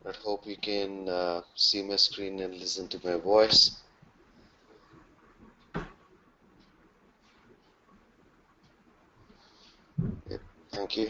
I hope you can see my screen and listen to my voice. Yep, thank you.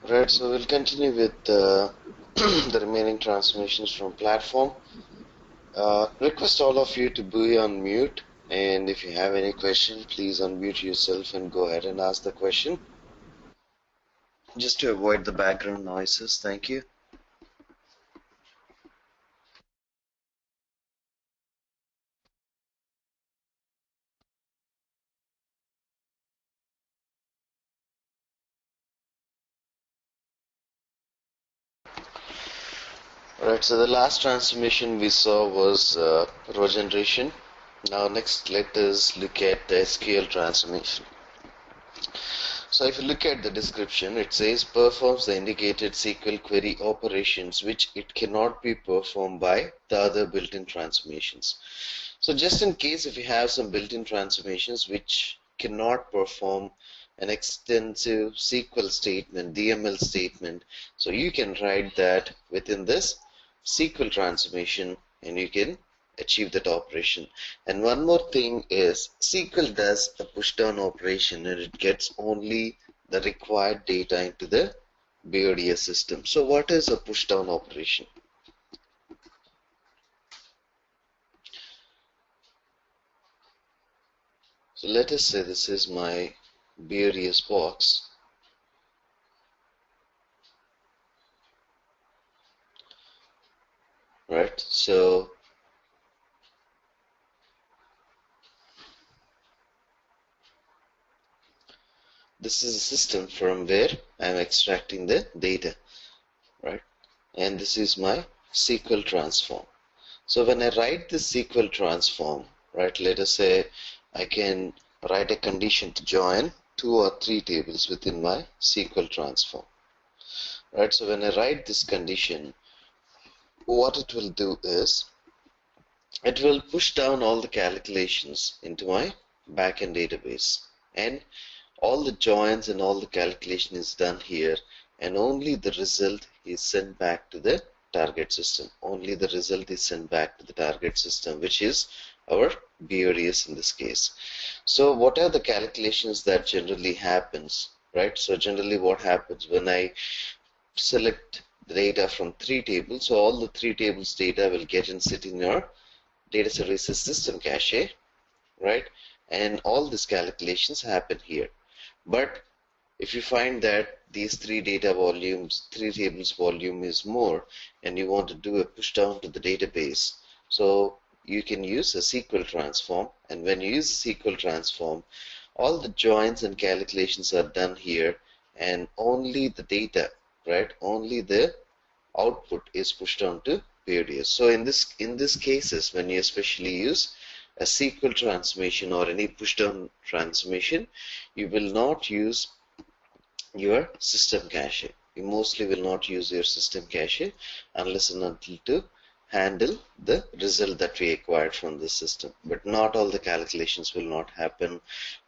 Right, so we'll continue with the remaining transformations from platform. Request all of you to be on mute, and if you have any question, please unmute yourself and go ahead and ask the question. Just to avoid the background noises, thank you. Alright, so the last transformation we saw was row generation. Now next let us look at the SQL transformation. So if you look at the description, it says performs the indicated SQL query operations which it cannot be performed by the other built-in transformations. So just in case if you have some built-in transformations which cannot perform an extensive SQL statement, DML statement, so you can write that within this SQL transformation and you can achieve that operation. And one more thing is SQL does a push down operation and it gets only the required data into the BODS system. So what is a push down operation? So let us say this is my BODS box. Right, so this is a system from where I'm extracting the data, right? And this is my SQL transform. So when I write this SQL transform, right, let us say I can write a condition to join 2 or 3 tables within my SQL transform. Right, so when I write this condition, what it will do is it will push down all the calculations into my backend database, and all the joins and all the calculation is done here, and only the result is sent back to the target system. Only the result is sent back to the target system, which is our BODS in this case. So what are the calculations that generally happens, right? So generally what happens when I select the data from 3 tables, so all the 3 tables data will get and sit in your data services system cache, right? And all these calculations happen here. But if you find that these 3 tables volume is more and you want to do a push down to the database, so you can use a SQL transform, and when you use a SQL transform, all the joins and calculations are done here and only the data, right, only the output is pushed on to BODS. So in this cases, when you especially use a SQL transformation or any push down transformation, you will not use your system cache. You mostly will not use your system cache unless and until to handle the result that we acquired from the system. But not all the calculations will not happen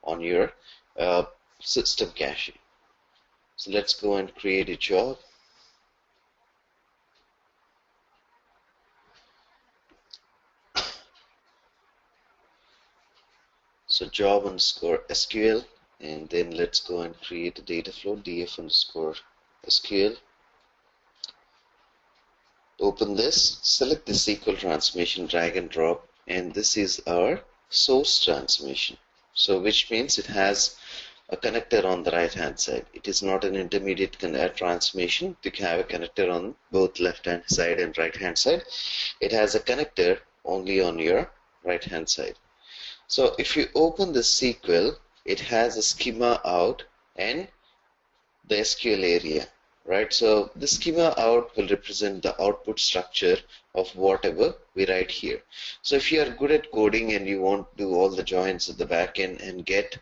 on your system cache. So let's go and create a job. So job underscore SQL, and then let's go and create a data flow, df underscore SQL. Open this, select the SQL transformation, drag and drop, and this is our source transformation. So which means it has a connector on the right hand side. It is not an intermediate transformation. You can have a connector on both left hand side and right hand side. It has a connector only on your right hand side. So if you open the SQL, it has a schema out and the SQL area, right? So the schema out will represent the output structure of whatever we write here. So if you are good at coding and you want to do all the joins at the back end and get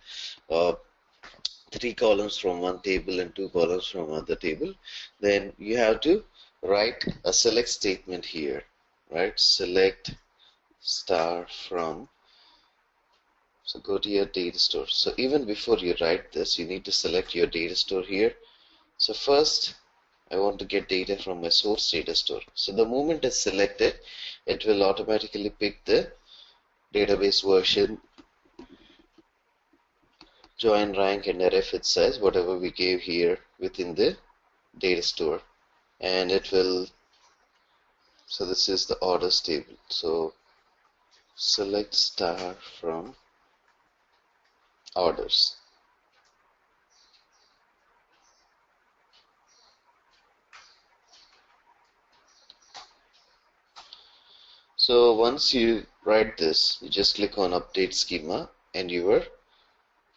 3 columns from one table and 2 columns from another table, then you have to write a select statement here, right? Select star from. So go to your data store. So even before you write this, you need to select your data store here. So first I want to get data from my source data store. So the moment it's selected, it will automatically pick the database version, join rank, and ref its size, whatever we gave here within the data store, and it will. So this is the orders table. So select star from orders. So once you write this, you just click on update schema and your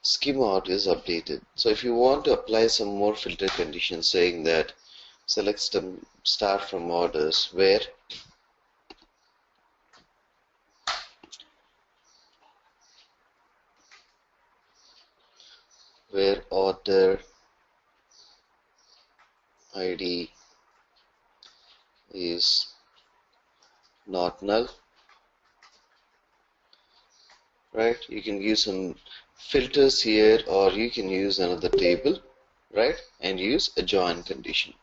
schema out is updated. So if you want to apply some more filter conditions saying that select star from orders where order ID is not null, right? You can use some filters here, or you can use another table, right, and use a join condition,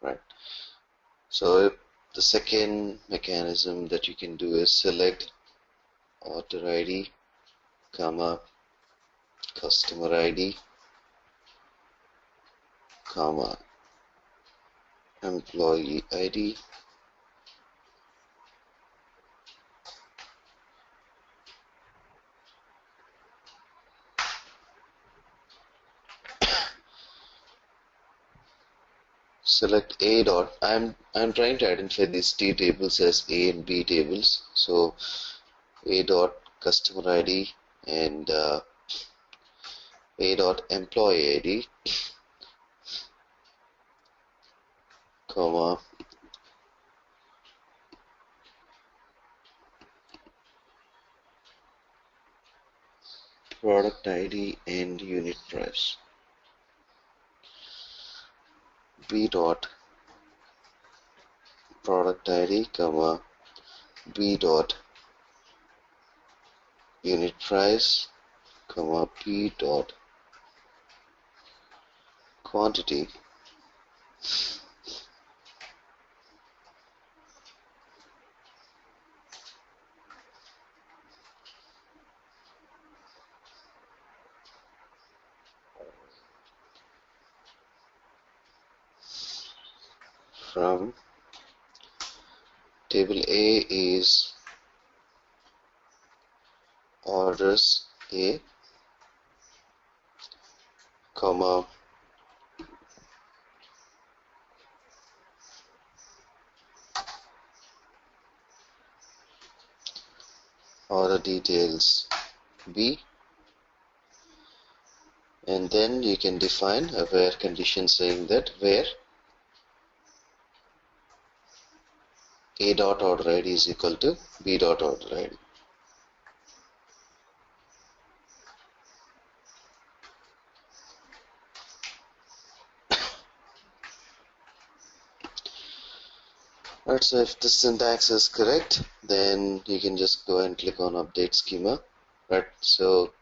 right? So the second mechanism that you can do is select order ID comma customer ID comma employee ID select A dot. I'm trying to identify these T tables as A and B tables. So A dot customer ID and A dot employee ID comma product ID and unit price. B dot product ID comma B dot unit price comma B dot quantity from table A is orders A comma order details B, and then you can define a where condition saying that where A dot order ID is equal to B dot order ID. Right, so if the syntax is correct, then you can just go and click on update schema. Right, so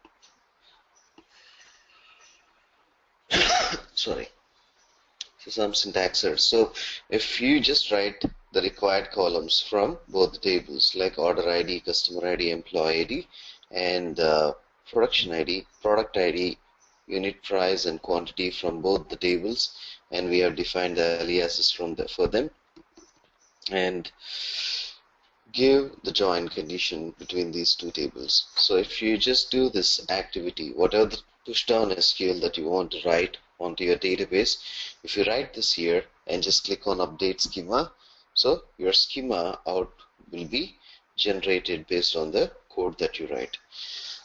sorry, so some syntax errors. So if you just write the required columns from both the tables, like order ID, customer ID, employee ID, and production ID, product ID, unit price, and quantity from both the tables. And we have defined the aliases for them, and give the join condition between these two tables. So if you just do this activity, whatever the pushdown SQL that you want to write onto your database, if you write this here and just click on update schema, so your schema out will be generated based on the code that you write.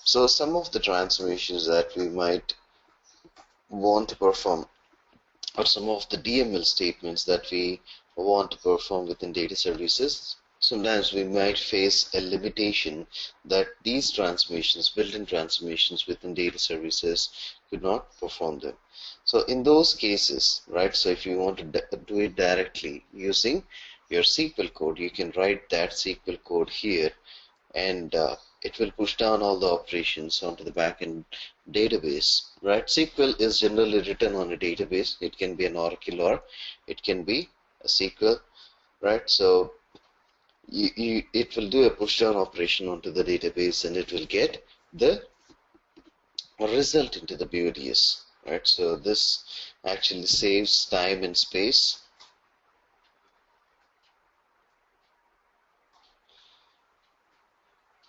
So some of the transformations that we might want to perform, or some of the DML statements that we want to perform within data services, sometimes we might face a limitation that these transformations, built-in transformations within data services, could not perform them. So in those cases, right, so if you want to do it directly using your SQL code, you can write that SQL code here, and it will push down all the operations onto the backend database, right? SQL is generally written on a database. It can be an Oracle or it can be a SQL, right? So it will do a push down operation onto the database, and it will get the result into the BODS, right? So this actually saves time and space.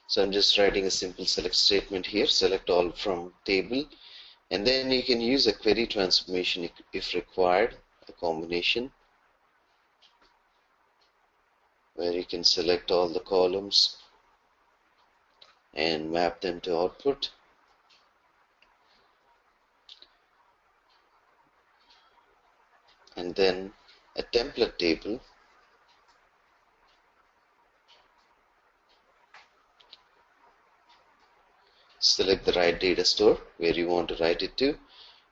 So I'm just writing a simple select statement here, select all from table, and then you can use a query transformation if required, a combination where you can select all the columns and map them to output. And then a template table, select the right data store where you want to write it to,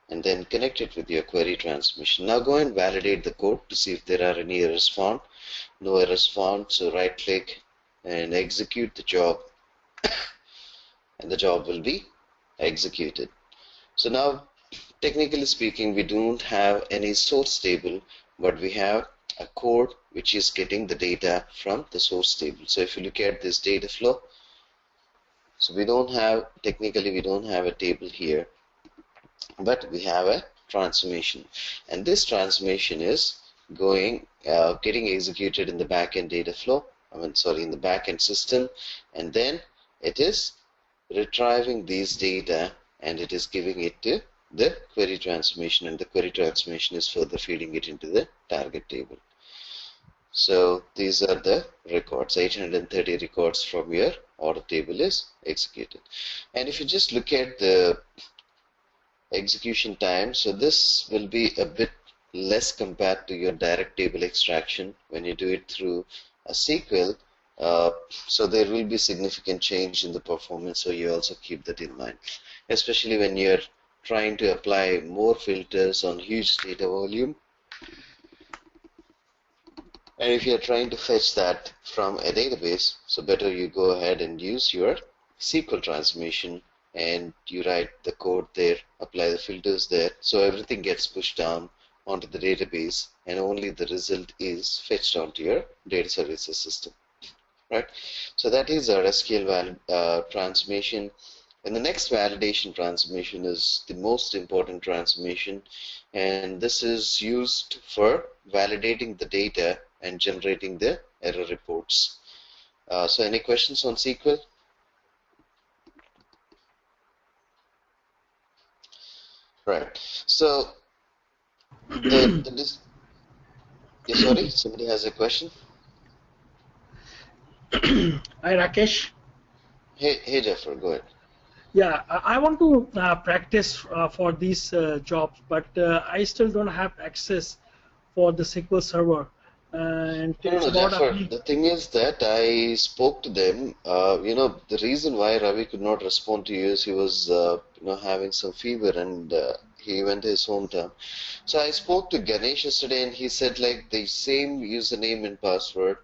and then connect it with your query transformation. Now go and validate the code to see if there are any errors found. No errors found, so right click and execute the job, and the job will be executed. So now, technically speaking, we don't have any source table, but we have a code which is getting the data from the source table. So if you look at this data flow, so we don't have, technically we don't have a table here, but we have a transformation, and this transformation is getting executed in the backend data flow, in the backend system, and then it is retrieving these data and it is giving it to the query transformation, and the query transformation is further feeding it into the target table. So these are the records. 830 records from your order table is executed. And if you just look at the execution time, so this will be a bit less compared to your direct table extraction when you do it through a SQL. So there will be significant change in the performance, so you also keep that in mind, especially when you're trying to apply more filters on huge data volume. And if you're trying to fetch that from a database, so better you go ahead and use your SQL transformation, and you write the code there, apply the filters there, so everything gets pushed down onto the database, and only the result is fetched onto your data services system, right? So that is our SQL transformation. And the next validation transformation is the most important transformation, and this is used for validating the data and generating the error reports. So any questions on SQL? Right. So yeah, sorry, somebody has a question. Hi, Rakesh. Hey, Jeffrey, go ahead. Yeah, I want to practice for these jobs, but I still don't have access for the SQL Server. And No, Jaffer, the thing is that I spoke to them. The reason why Ravi could not respond to you is he was, having some fever, and he went to his hometown. So I spoke to Ganesh yesterday, and he said like the same username and password,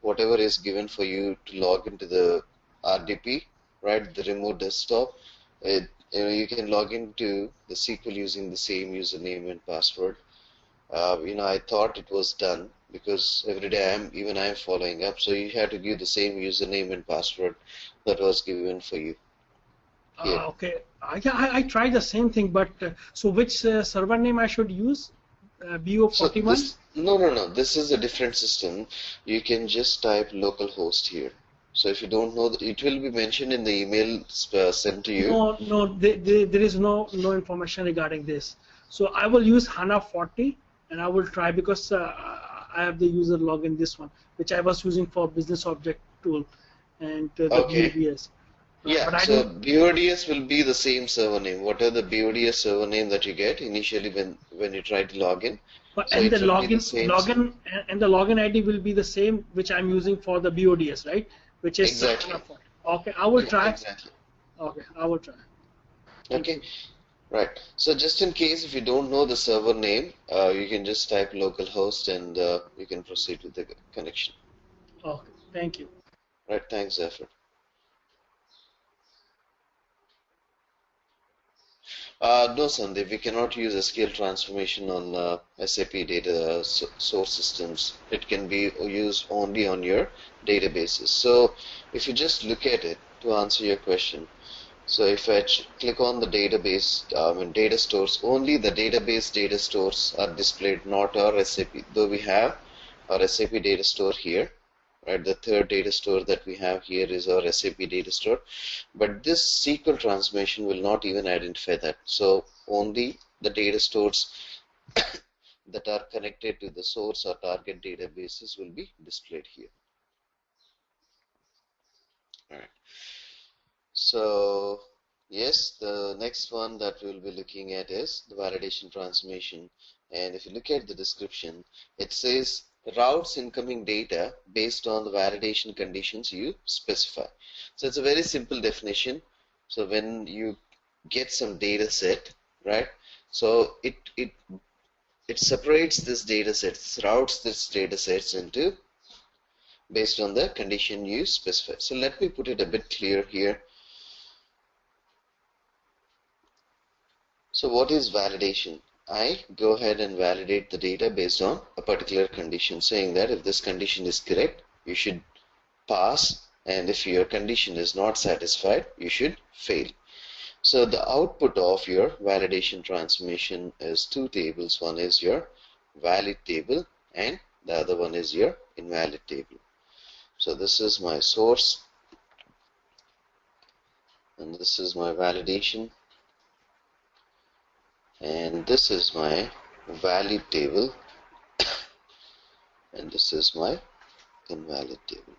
whatever is given for you to log into the RDP, right, the remote desktop, you can log into the SQL using the same username and password. I thought it was done, because every day I am following up. So you have to give the same username and password that was given for you here. Okay. Yeah, I tried the same thing, but so which server name I should use? So BO41? no. This is a different system. You can just type localhost here. So if you don't know, it will be mentioned in the email sent to you. No, there is no information regarding this. So I will use HANA 40 and I will try because I have the user login this one, which I was using for business object tool and the Okay. BODS. Yeah, But I so don't. BODS will be the same server name. Whatever the BODS server name that you get initially when you try to log in, so And the it will be the login same. login and the login ID will be the same which I'm using for the BODS, right? Which is HANA Exactly. 40. Okay, I will Yeah, try. exactly. Okay, I will try. Thank Okay, you. right. So just in case if you don't know the server name, you can just type localhost and you can proceed with the connection. Okay, thank you. Right. Thanks, Zephyr. No, Sandeep, we cannot use SQL transformation on SAP data source systems. It can be used only on your databases. So if you just look at it to answer your question, so if I click on the database, data stores, only the database data stores are displayed, not our SAP. Though we have our SAP data store here, right? The third data store that we have here is our SAP data store. But this SQL transformation will not even identify that. So only the data stores that are connected to the source or target databases will be displayed here. All right. So yes, the next one that we'll be looking at is the validation transformation. And if you look at the description, it says routes incoming data based on the validation conditions you specify. So it's a very simple definition. So when you get some data set, right? So it separates this data sets, routes this data sets into based on the condition you specify. So let me put it a bit clear here. So what is validation? I go ahead and validate the data based on a particular condition, saying that if this condition is correct, you should pass, and if your condition is not satisfied, you should fail. So the output of your validation transformation is two tables. One is your valid table and the other one is your invalid table. So this is my source and this is my validation and this is my valid table and this is my invalid table.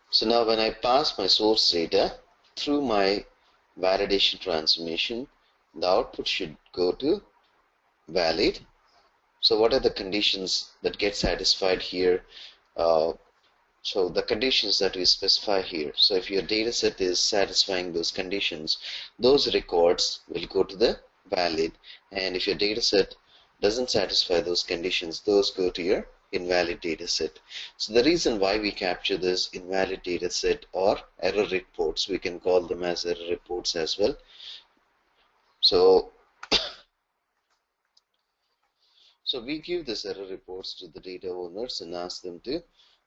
So now when I pass my source data through my validation transformation, the output should go to valid. So what are the conditions that get satisfied here? So the conditions that we specify here. So if your data set is satisfying those conditions, those records will go to the valid. And if your data set doesn't satisfy those conditions, those go to your invalid data set. So the reason why we capture this invalid data set or error reports, we can call them as error reports as well. So we give this error reports to the data owners and ask them to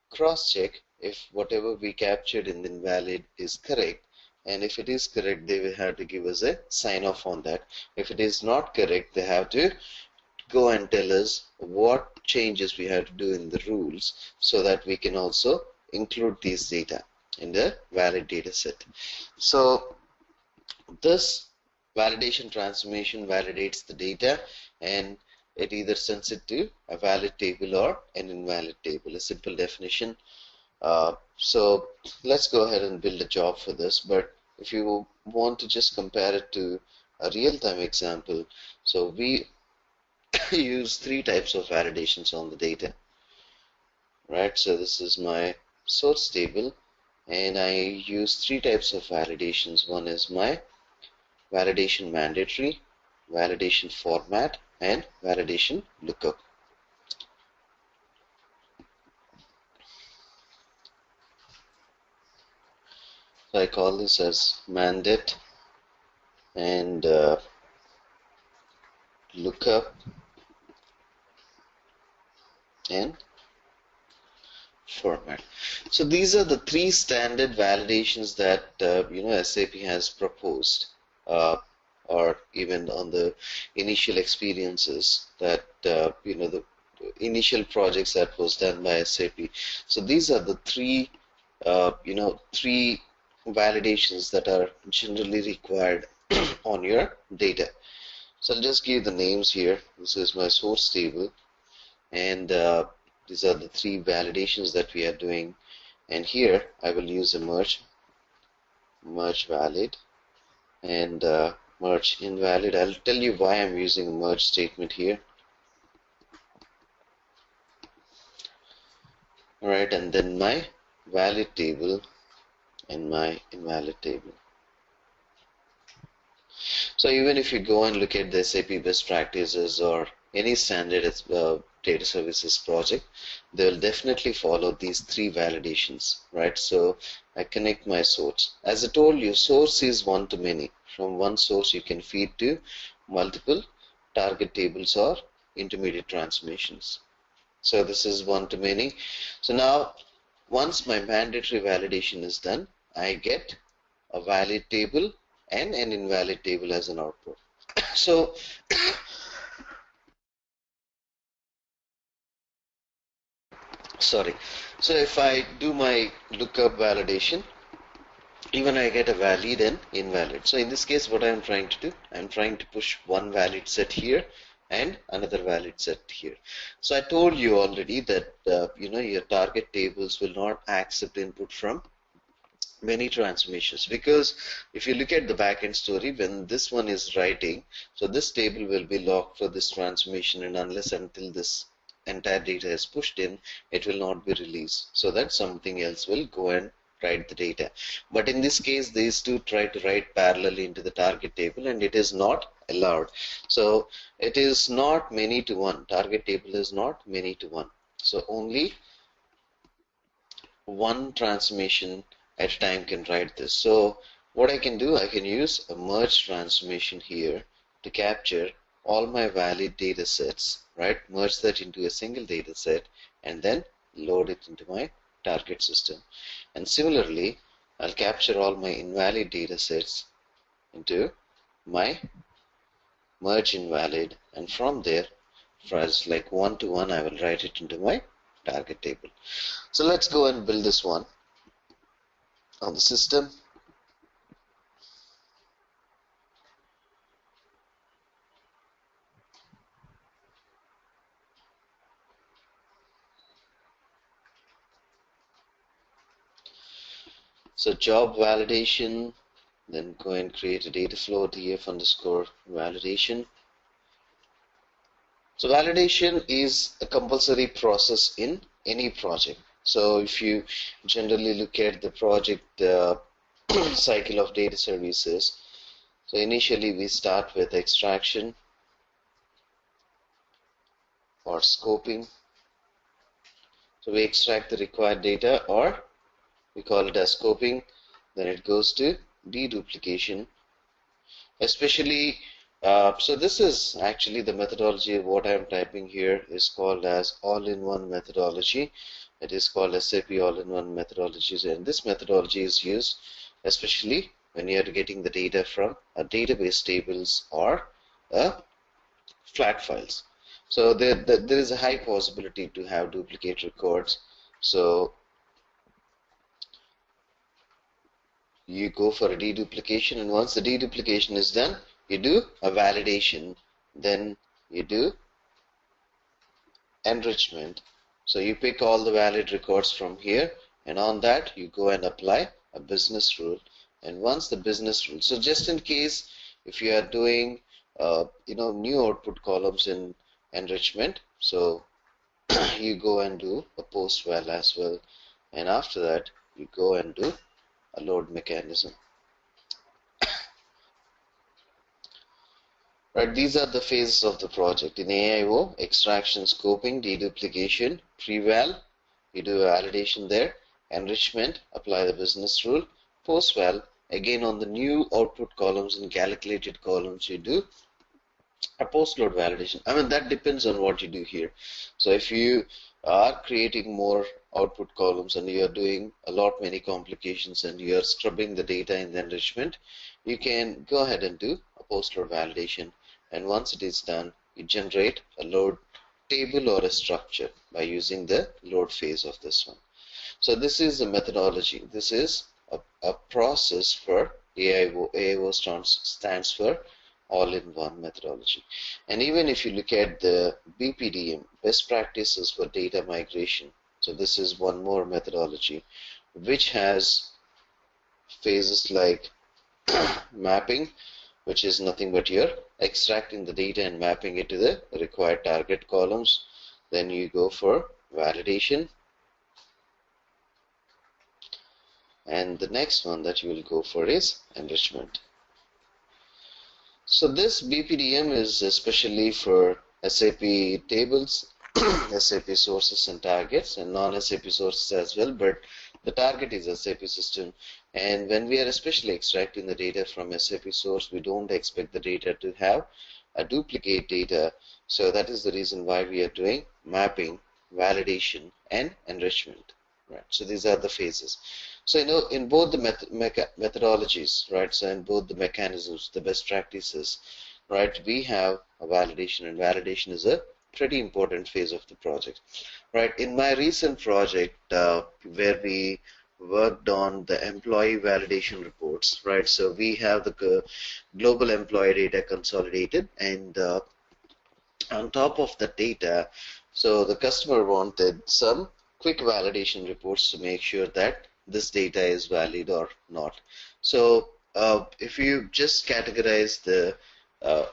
cross-check if whatever we captured in the invalid is correct. And if it is correct, they will have to give us a sign off on that. If it is not correct, they have to go and tell us what changes we have to do in the rules so that we can also include these data in the valid data set. So this validation transformation validates the data and it either sends it to a valid table or an invalid table, a simple definition. So let's go ahead and build a job for this. But if you want to just compare it to a real-time example, so we use three types of validations on the data, right? So this is my source table and I use three types of validations. One is my validation mandatory, validation format, and validation lookup. So I call this as mandate and lookup and format. So these are the three standard validations that SAP has proposed, or even on the initial experiences that the initial projects that was done by SAP. So these are the three validations that are generally required on your data. So I'll just give the names here. This is my source table, and these are the three validations that we are doing. And here I will use a merge valid, and merge invalid. I'll tell you why I'm using a merge statement here. Alright, and then my valid table and my invalid table. So even if you go and look at the SAP best practices or any standard data services project, they will definitely follow these three validations, right? So I connect my source. As I told you, source is one to many. From one source you can feed to multiple target tables or intermediate transformations. So this is one to many. So now once my mandatory validation is done, I get a valid table and an invalid table as an output. So sorry. So if I do my lookup validation, even I get a valid and invalid. So in this case, what I'm trying to do, I'm trying to push one valid set here and another valid set here. So I told you already that your target tables will not accept input from many transformations, because if you look at the backend story, when this one is writing, so this table will be locked for this transformation, and unless until this entire data is pushed in, it will not be released, so that something else will go and write the data. But in this case, these two try to write parallelly into the target table, and it is not allowed. So it is not many to one. Target table is not many to one. So only one transformation at a time can write this. So what I can do, I can use a merge transformation here to capture all my valid data sets, right? Merge that into a single data set and then load it into my target system. And similarly, I'll capture all my invalid data sets into my merge invalid, and from there, as like one to one, I will write it into my target table. So let's go and build this one on the system. So job validation, then go and create a data flow df underscore validation. So validation is a compulsory process in any project. So if you generally look at the project cycle of data services, so initially we start with extraction or scoping. So we extract the required data, or we call it as scoping. Then it goes to deduplication. Especially, so this is actually the methodology. What I'm typing here is called as all-in-one methodology. It is called SAP all-in-one methodologies, and this methodology is used especially when you are getting the data from a database tables or flat files. So there is a high possibility to have duplicate records. So you go for a deduplication, and once the deduplication is done, you do a validation, then you do enrichment. So you pick all the valid records from here, and on that you go and apply a business rule. And once the business rule, so just in case if you are doing new output columns in enrichment, so you go and do a post val as well, and after that you go and do a load mechanism. Right, these are the phases of the project. In AIO, extraction, scoping, deduplication, pre-val, you do a validation there, enrichment, apply the business rule, post-val, again on the new output columns and calculated columns, you do a post-load validation. I mean, that depends on what you do here. So if you are creating more output columns and you are doing a lot many complications and you are scrubbing the data in the enrichment, you can go ahead and do a post-load validation. And once it is done, you generate a load table or a structure by using the load phase of this one. So this is the methodology. This is a process for AIO. AIO stands for all-in-one methodology. And even if you look at the BPDM, best practices for data migration, so this is one more methodology which has phases like mapping, which is nothing but you're extracting the data and mapping it to the required target columns. Then you go for validation, and the next one that you will go for is enrichment. So this BPDM is especially for SAP tables, SAP sources and targets, and non-SAP sources as well, but the target is SAP system. And when we are especially extracting the data from SAP source, we don't expect the data to have a duplicate data. So that is the reason why we are doing mapping, validation, and enrichment. Right. So these are the phases. So in both the methodologies, right? So in both the mechanisms, the best practices, right? We have a validation, and validation is a pretty important phase of the project, right? In my recent project, where we worked on the employee validation reports, right? So we have the global employee data consolidated, and on top of the data, so the customer wanted some quick validation reports to make sure that this data is valid or not. So if you just categorize the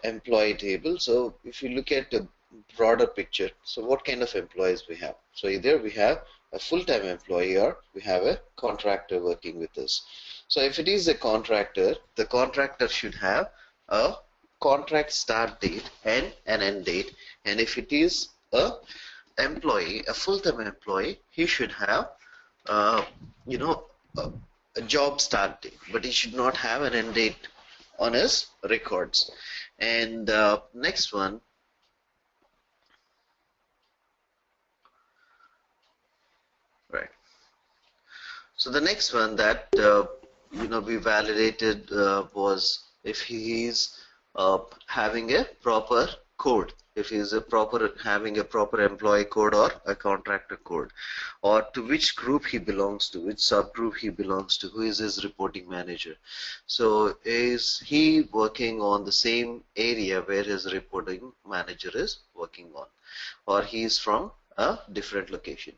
employee table, so if you look at the broader picture, so what kind of employees we have? So either we have a full-time employee or we have a contractor working with us. So if it is a contractor, the contractor should have a contract start date and an end date. And if it is a employee, a full-time employee, he should have you know, a job start date, but he should not have an end date on his records. And next one, right? So the next one that we validated was if he is having a proper code, if he is having a proper employee code or a contractor code, or to which group he belongs to, which subgroup he belongs to, who is his reporting manager. So is he working on the same area where his reporting manager is working on, or he is from a different location.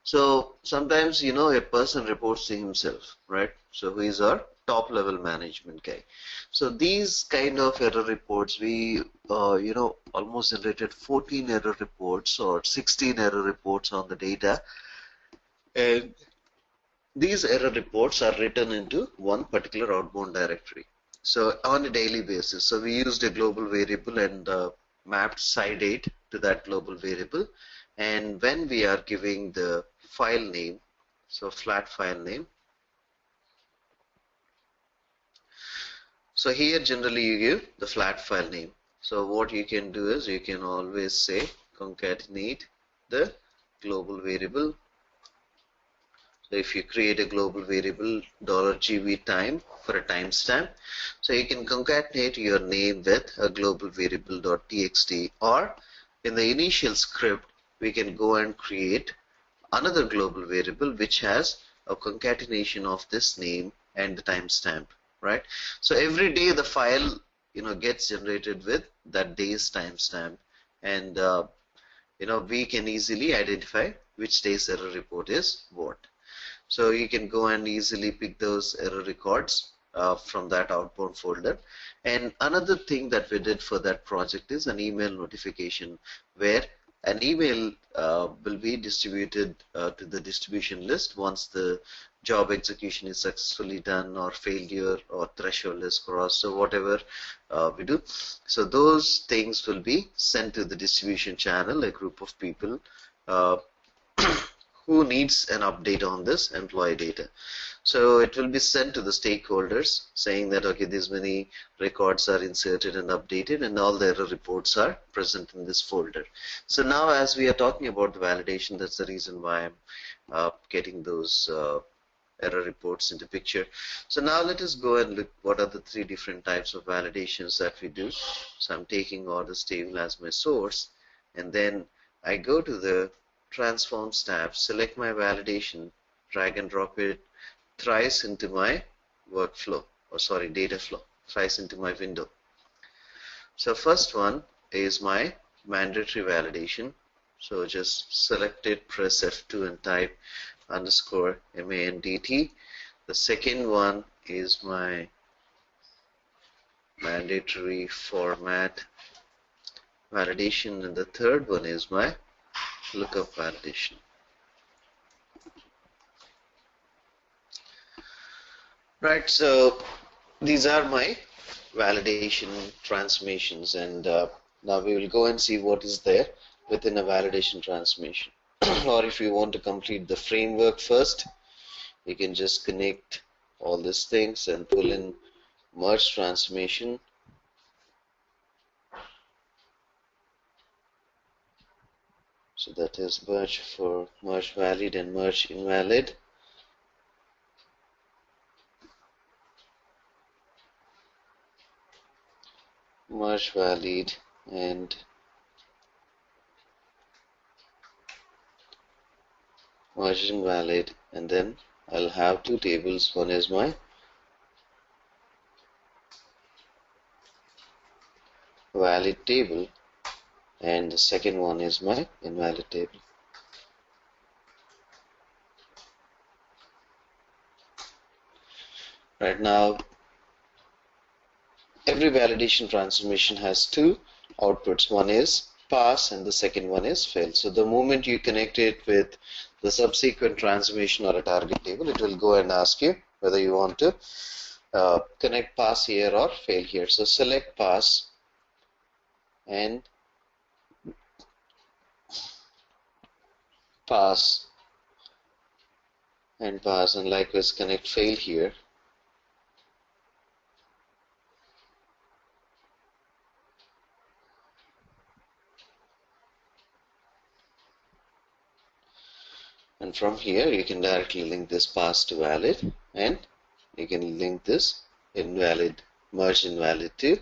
So sometimes, a person reports to himself, right? So who is our top level management guy. So these kind of error reports, we, almost generated 14 error reports or 16 error reports on the data. And these error reports are written into one particular outbound directory. So on a daily basis, so we used a global variable and mapped side date to that global variable. And when we are giving the file name, so flat file name, so here generally you give the flat file name. So what you can do is you can always say concatenate the global variable. So if you create a global variable $GB time for a timestamp, so you can concatenate your name with a global variable .txt, or in the initial script we can go and create another global variable which has a concatenation of this name and the timestamp, right? So every day the file gets generated with that day's timestamp, and we can easily identify which day's error report is what. So you can go and easily pick those error records from that outbound folder. And another thing that we did for that project is an email notification, where an email will be distributed to the distribution list once the job execution is successfully done, or failure or threshold is crossed, so whatever we do. So those things will be sent to the distribution channel, a group of people who needs an update on this employee data. So it will be sent to the stakeholders saying that, okay, these many records are inserted and updated and all the error reports are present in this folder. So now as we are talking about the validation, that's the reason why I'm getting those error reports into picture. So now let us go and look what are the three different types of validations that we do. So I'm taking orders table as my source, and then I go to the transforms tab, select my validation, drag and drop it thrice into my workflow, or sorry, data flow, thrice into my window. So first one is my mandatory validation. So just select it, press F2 and type underscore MANDT. The second one is my mandatory format validation, and the third one is my lookup validation. Right, so these are my validation transformations, and now we will go and see what is there within a validation transformation. Or if you want to complete the framework first, you can just connect all these things and pull in merge transformation. So that is merge for merge valid and merge invalid. Merge valid and merge invalid, and then I'll have two tables. One is my valid table and the second one is my invalid table. Right now, every validation transformation has two outputs. One is pass and the second one is fail. So the moment you connect it with the subsequent transformation or a target table, it will go and ask you whether you want to connect pass here or fail here. So select pass and pass and pass, and likewise connect fail here. And from here you can directly link this pass to valid, and you can link this invalid, merge invalid to,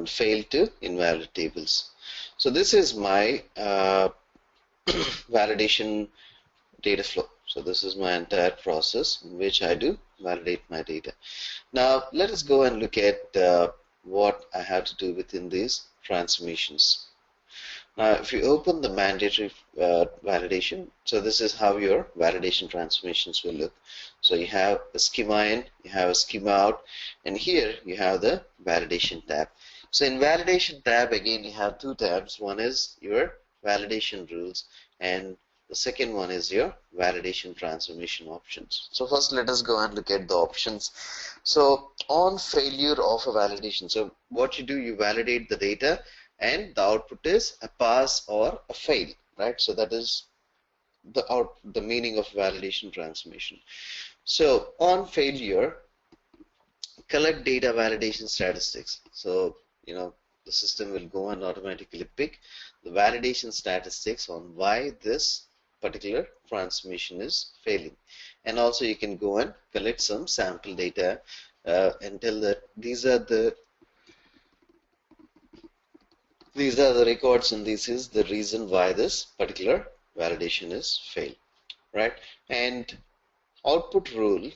fail to invalid tables. So this is my validation data flow. So this is my entire process in which I do validate my data. Now let us go and look at what I have to do within these transformations. Now if you open the mandatory validation, so this is how your validation transformations will look. So you have a schema in, you have a schema out, and here you have the validation tab. So in validation tab, again you have two tabs. One is your validation rules and the second one is your validation transformation options. So first let us go and look at the options. So on failure of a validation, so what you do, you validate the data and the output is a pass or a fail, right? So that is the meaning of validation transformation. So on failure, collect data validation statistics. So the system will go and automatically pick the validation statistics on why this particular transformation is failing, and also you can go and collect some sample data and tell that these are the records and this is the reason why this particular validation is failed, right? And output rule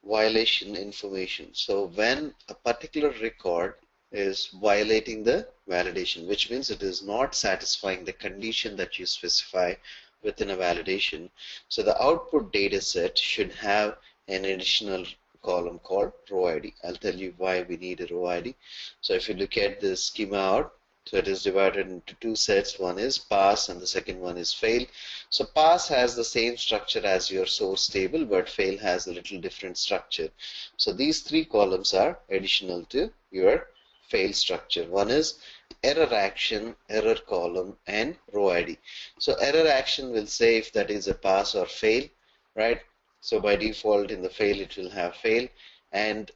violation information. So when a particular record is violating the validation, which means it is not satisfying the condition that you specify within a validation, so the output data set should have an additional column called row ID. I'll tell you why we need a row ID. So if you look at the schema out, so it is divided into two sets. One is pass and the second one is fail. So pass has the same structure as your source table, but fail has a little different structure. So these three columns are additional to your fail structure. One is error action, error column, and row ID. So error action will say if that is a pass or fail, right? So by default in the fail it will have fail. And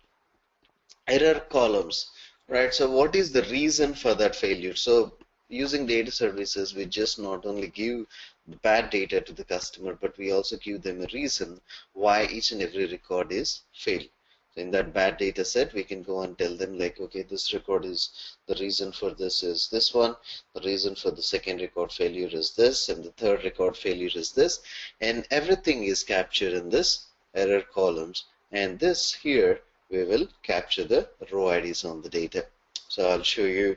error columns, right? So what is the reason for that failure? So using data services, we just not only give the bad data to the customer, but we also give them a reason why each and every record is failed. So in that bad data set, we can go and tell them like, okay, this record is, the reason for this is this one, the reason for the second record failure is this, and the third record failure is this, and everything is captured in this error columns. And this here, we will capture the row IDs on the data. So I'll show you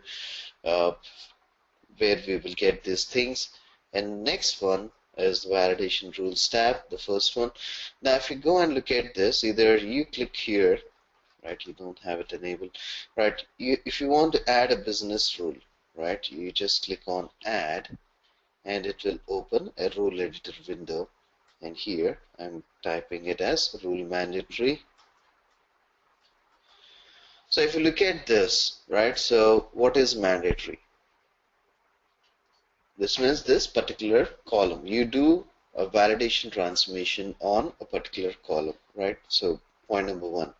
where we will get these things. And next one is the validation rules tab, the first one. Now if you go and look at this, either you click here, right, you don't have it enabled, right, if you want to add a business rule, right, you just click on add and it will open a rule editor window. And here I'm typing it as rule mandatory. So if you look at this, right, so what is mandatory? This means this particular column. You do a validation transformation on a particular column, right? So point number one,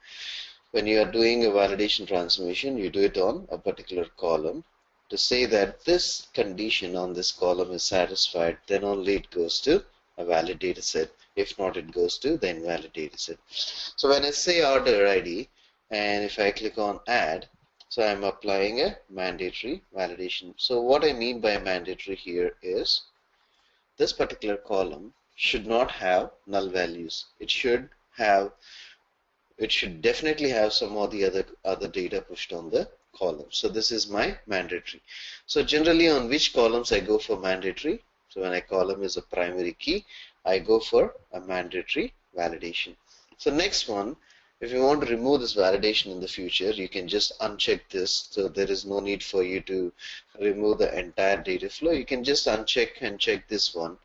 when you are doing a validation transformation, you do it on a particular column. To say that this condition on this column is satisfied, then only it goes to a valid data set. If not, it goes to the invalid data set. So when I say order ID, and if I click on add, so I'm applying a mandatory validation. So what I mean by mandatory here is this particular column should not have null values. It should definitely have some of the other data pushed on the column. So this is my mandatory. So generally on which columns I go for mandatory? So when a column is a primary key, I go for a mandatory validation. So next one, if you want to remove this validation in the future, you can just uncheck this. So there is no need for you to remove the entire data flow. You can just uncheck and check this one.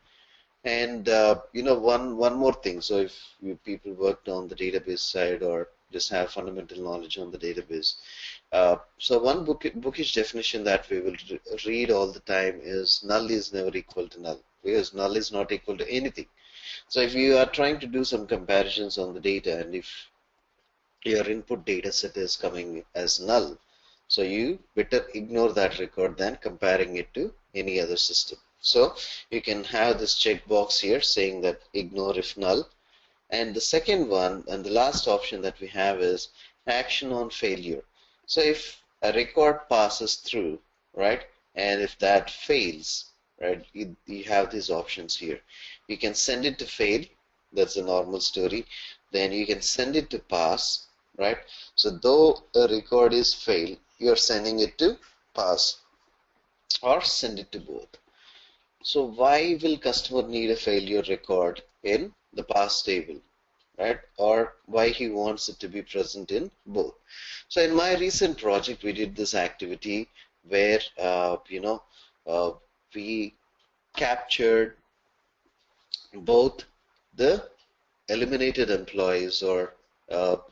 And you know, one more thing. So if people worked on the database side or just have fundamental knowledge on the database, so one bookish definition that we will read all the time is null is never equal to null, because null is not equal to anything. So if you are trying to do some comparisons on the data, and if your input data set is coming as null, so you better ignore that record than comparing it to any other system. So you can have this checkbox here saying that ignore if null. And the second one and the last option that we have is action on failure. So if a record passes through, right, and if that fails, right, you have these options here. You can send it to fail, that's a normal story. Then you can send it to pass, right? So though a record is failed, you are sending it to pass or send it to both. So why will customer need a failure record in the pass table, right? Or why he wants it to be present in both? So in my recent project, we did this activity where we captured both the eliminated employees, or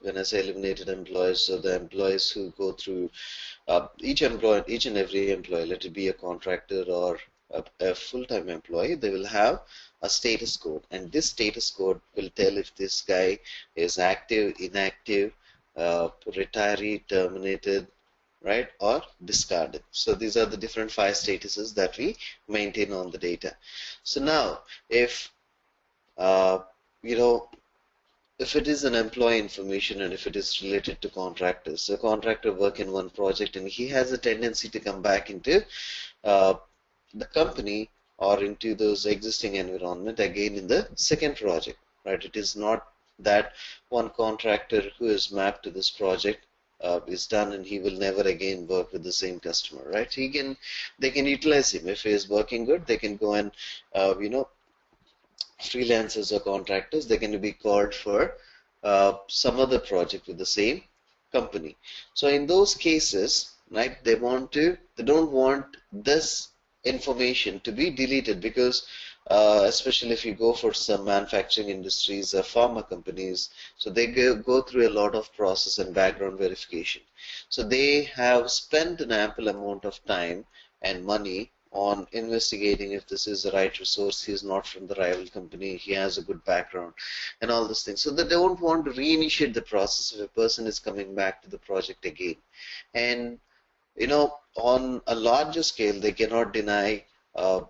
when I say eliminated employees, so the employees who go through each and every employee, let it be a contractor or a full-time employee, they will have a status code, and this status code will tell if this guy is active, inactive, retiree, terminated, right, or discarded. So these are the different 5 statuses that we maintain on the data. So now if if it is an employee information and if it is related to contractors, so contractor work in one project and he has a tendency to come back into the company or into those existing environment again in the second project, right? It is not that one contractor who is mapped to this project is done and he will never again work with the same customer, right? They can utilize him. If he is working good, they can go and freelancers or contractors, they can be called for some other project with the same company. So in those cases, right, they don't want this information to be deleted, because especially if you go for some manufacturing industries or pharma companies, so they go through a lot of process and background verification. So they have spent an ample amount of time and money on investigating if this is the right resource, he is not from the rival company, he has a good background, and all these things. So they don't want to reinitiate the process if a person is coming back to the project again. And on a larger scale, they cannot deny a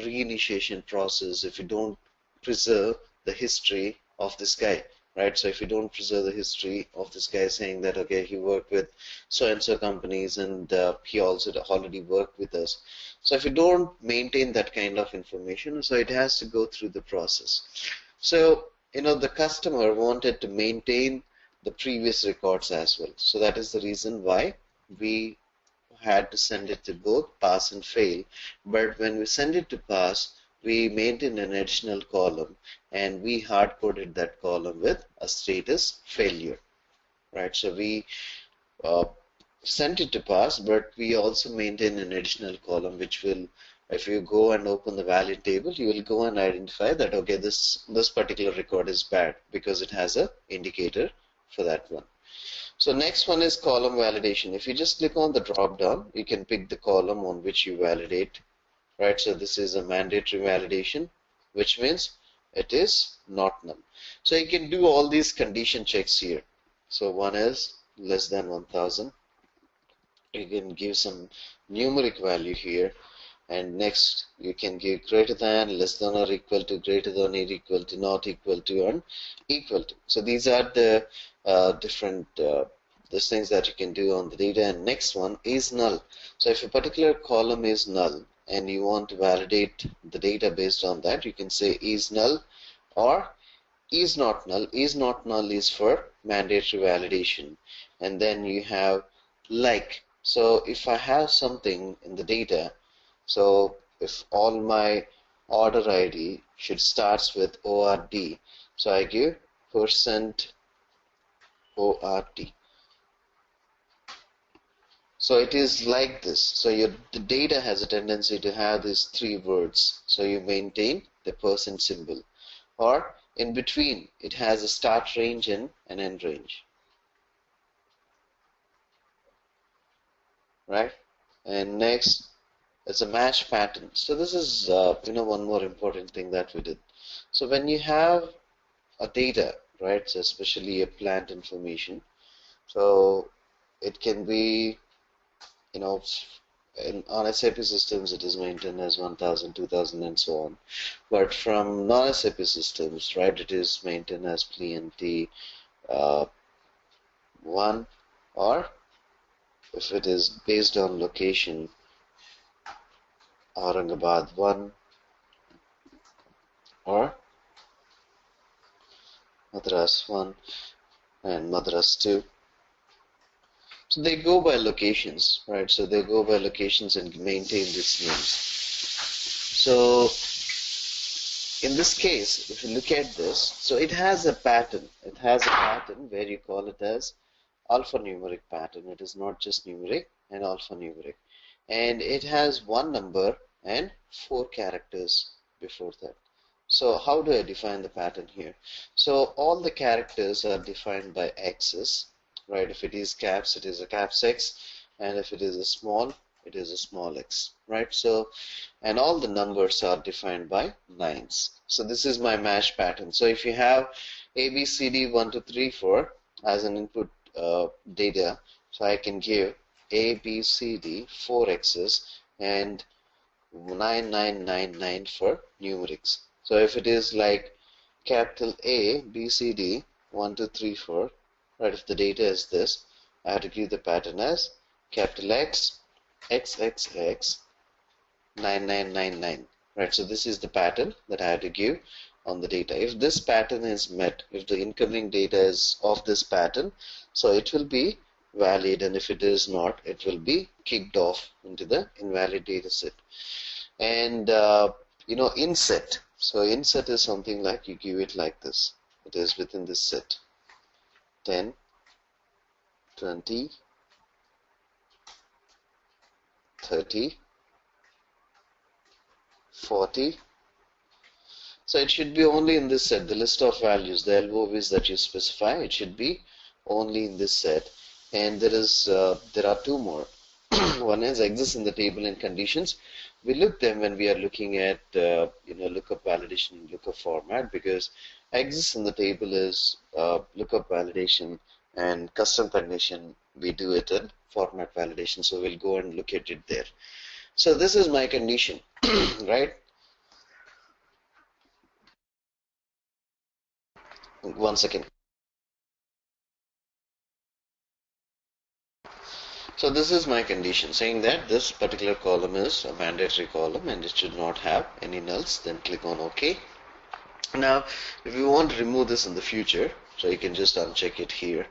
reinitiation process if you don't preserve the history of this guy, right? So if you don't preserve the history of this guy saying that, okay, he worked with so-and-so companies and he also already worked with us. So if you don't maintain that kind of information, so it has to go through the process. So, the customer wanted to maintain the previous records as well. So that is the reason why we had to send it to both pass and fail. But when we send it to pass, we maintain an additional column and we hard coded that column with a status failure, right? So we uh, sent it to pass, but we also maintain an additional column which will, if you go and open the valid table, you will go and identify that, okay, this particular record is bad because it has a indicator for that one. So next one is column validation. If you just click on the drop down, you can pick the column on which you validate, right? So this is a mandatory validation, which means it is not null. So you can do all these condition checks here. So one is less than 1000. You can give some numeric value here. And next you can give greater than, less than or equal to, greater than or equal to, not equal to, and equal to. So these are the different these things that you can do on the data. And next one is null. So if a particular column is null and you want to validate the data based on that, you can say is null or is not null. Is not null is for mandatory validation. And then you have like. So if I have something in the data, so if all my order ID should starts with ORD, so I give percent ORD. So it is like this. So the data has a tendency to have these three words. So you maintain the percent symbol. Or in between, it has a start range and an end range. Right? And next, it's a match pattern. So this is one more important thing that we did. So when you have a data, right, so especially a plant information, so it can be on SAP systems it is maintained as 1000, 2000 and so on, but from non-SAP systems, right, it is maintained as plenty 1, or if it is based on location, Aurangabad 1 or Madras 1 and Madras 2. So they go by locations, right? So they go by locations and maintain these names. So in this case, if you look at this, so it has a pattern. It has a pattern where you call it as alphanumeric pattern. It is not just numeric and alphanumeric. And it has one number and 4 characters before that. So how do I define the pattern here? So all the characters are defined by X's, right? If it is caps, it is a caps X, and if it is a small, it is a small x, right? So, and all the numbers are defined by lines. So this is my match pattern. So if you have A, B, C, D, 1, 2, 3, 4 as an input data, so I can give A, B, C, D, 4 x's and 9999 for numerics. So if it is like capital A, B, C, D, 1, 2, 3, 4, right, if the data is this, I have to give the pattern as capital X, XXX, 9999, right? So this is the pattern that I have to give on the data. If this pattern is met, if the incoming data is of this pattern, so it will be valid, and if it is not, it will be kicked off into the invalid data set. And inset. So inset is something like you give it like this. It is within this set. 10, 20, 30, 40. So it should be only in this set. The list of values, the LOVs that you specify, it should be only in this set. And there are two more. One is exists in the table and conditions. We look them when we are looking at lookup validation, lookup format, because exists in the table is lookup validation, and custom condition we do it in format validation. So we'll go and look at it there. So this is my condition, right? One second. So this is my condition saying that this particular column is a mandatory column and it should not have any nulls. Then click on OK. Now, if you want to remove this in the future, so you can just uncheck it here,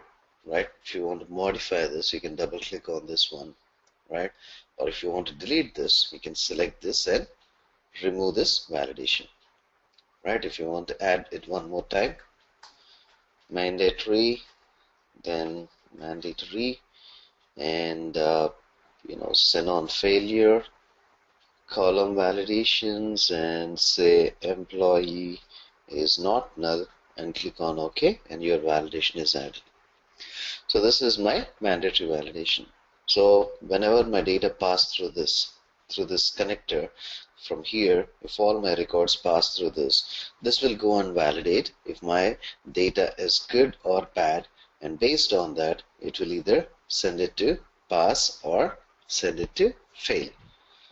right? If you want to modify this, you can double click on this one, right? Or if you want to delete this, you can select this and remove this validation, right? If you want to add it one more time, mandatory, then mandatory, and send on failure, column validations, and say employee is not null, and click on OK, and your validation is added. So this is my mandatory validation. So whenever my data pass through this connector from here, if all my records pass through this will go and validate if my data is good or bad, and based on that it will either send it to pass or send it to fail.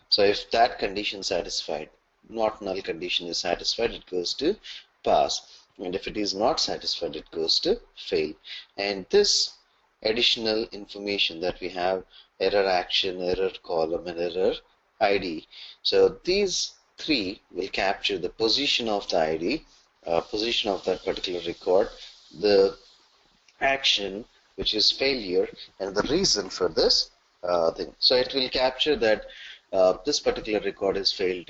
So if that condition satisfied, not null condition is satisfied, it goes to pass, and if it is not satisfied, it goes to fail. And this additional information that we have, error action, error column, and error ID, so these three will capture the position of the ID, position of that particular record, the action, which is failure, and the reason for this thing. So it will capture that this particular record is failed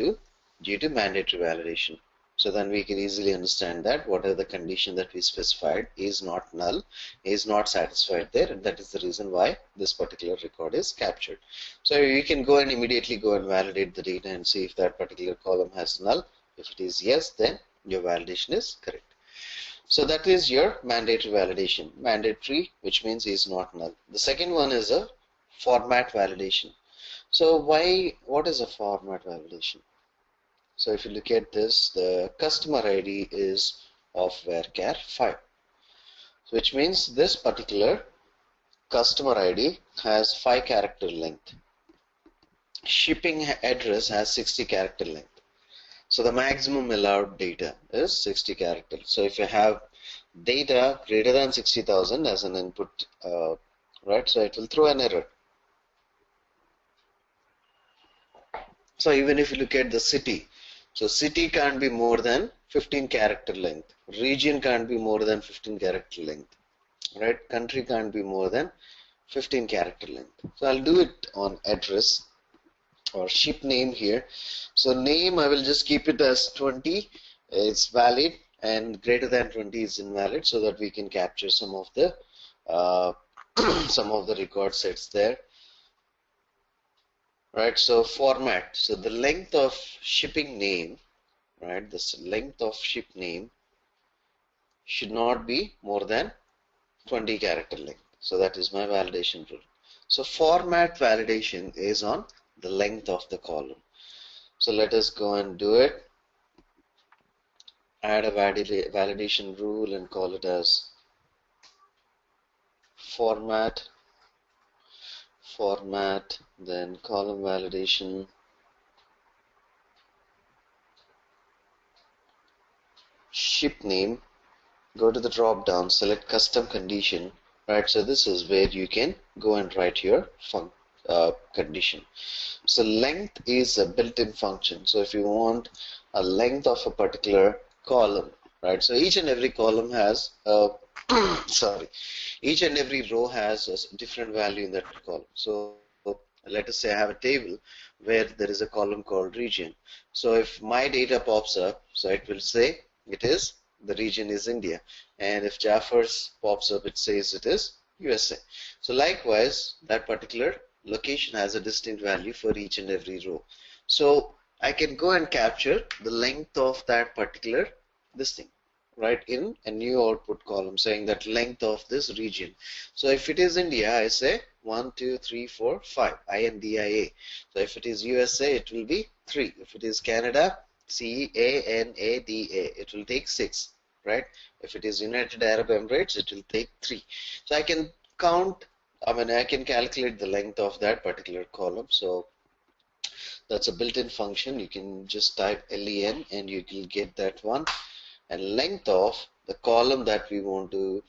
due to mandatory validation. So then we can easily understand that what are the condition that we specified is not null, is not satisfied there, and that is the reason why this particular record is captured. So you can go and immediately go and validate the data and see if that particular column has null. If it is yes, then your validation is correct. So that is your mandatory validation. Mandatory, which means is not null. The second one is a format validation. So what is a format validation? So if you look at this, the customer ID is of varchar 5, which means this particular customer ID has 5 character length. Shipping address has 60 character length. So the maximum allowed data is 60 characters. So if you have data greater than 60,000 as an input, right, so it will throw an error. So even if you look at the city, so city can't be more than 15 character length. Region can't be more than 15 character length. Right? Country can't be more than 15 character length. So I'll do it on address or ship name here. So name, I will just keep it as 20. It's valid, and greater than 20 is invalid, so that we can capture some of the some of the record sets there. Right, so format, so the length of shipping name, right, this length of ship name should not be more than 20 character length. So that is my validation rule. So format validation is on the length of the column. So let us go and do it. Add a validation rule and call it as format, then column validation, ship name, go to the drop down, select custom condition, right? So this is where you can go and write your condition. So length is a built-in function. So if you want a length of a particular column, right? So each and every column has each and every row has a different value in that column. So let us say I have a table where there is a column called region. So if my data pops up, so it will say the region is India, and if Jaffar's pops up, it says it is USA. So likewise, that particular location has a distinct value for each and every row. So I can go and capture the length of that particular thing, right, in a new output column saying that length of this region. So if it is India, I say 1, 2, 3, 4, 5. INDIA. So if it is USA, it will be 3. If it is Canada, CANADA, it will take 6. Right? If it is United Arab Emirates, it will take 3. So I can count, I can calculate the length of that particular column. So that's a built-in function. You can just type len and you will get that one. And length of the column that we want to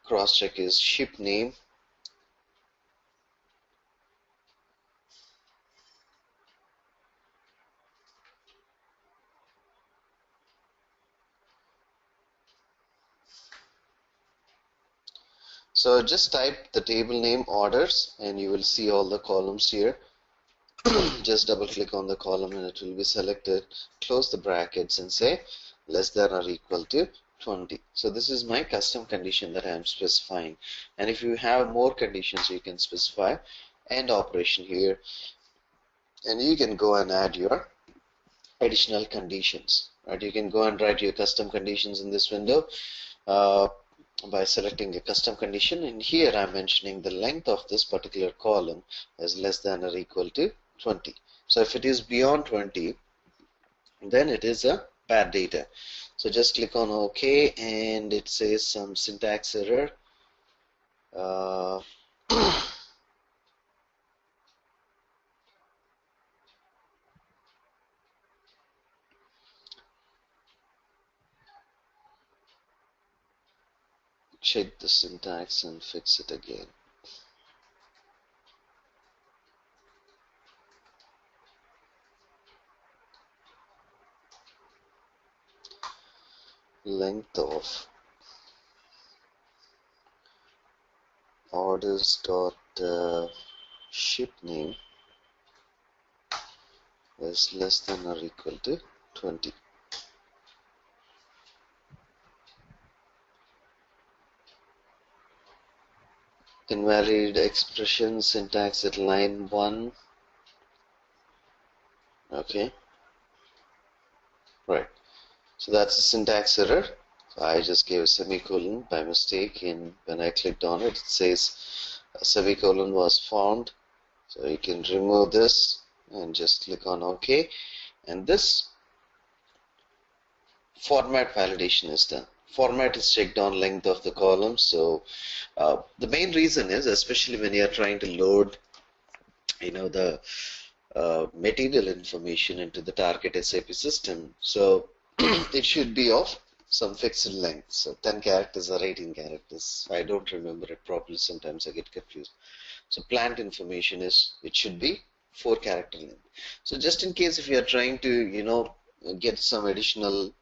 cross-check is ship name. So just type the table name orders and you will see all the columns here. Just double click on the column and it will be selected. Close the brackets and say less than or equal to 20. So this is my custom condition that I am specifying. And if you have more conditions, you can specify end operation here. And you can go and add your additional conditions. Right? You can go and write your custom conditions in this window. By selecting a custom condition, and here I'm mentioning the length of this particular column is less than or equal to 20. So if it is beyond 20, then it is a bad data. So just click on OK, and it says some syntax error. Check the syntax and fix it again. Length of orders dot ship name is less than or equal to 20. Invalid expression syntax at line 1. Okay, right. So that's a syntax error. So I just gave a semicolon by mistake, and when I clicked on it, it says a semicolon was found. So you can remove this and just click on OK. And this format validation is done. Format is checked on length of the column. So the main reason is, especially when you are trying to load, the material information into the target SAP system. So it should be of some fixed length. So 10 characters or 18 characters. I don't remember it properly. Sometimes I get confused. So plant information is, it should be 4 character length. So just in case if you are trying to, get some additional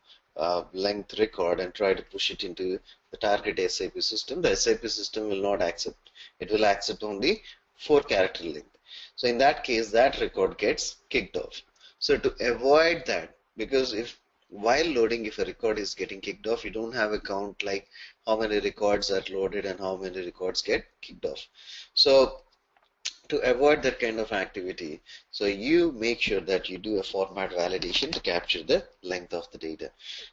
length record and try to push it into the target SAP system, the SAP system will not accept. It will accept only 4 character length. So in that case, that record gets kicked off. So to avoid that, because if while loading, if a record is getting kicked off, you don't have a count like how many records are loaded and how many records get kicked off. So to avoid that kind of activity, so you make sure that you do a format validation to capture the length of the data.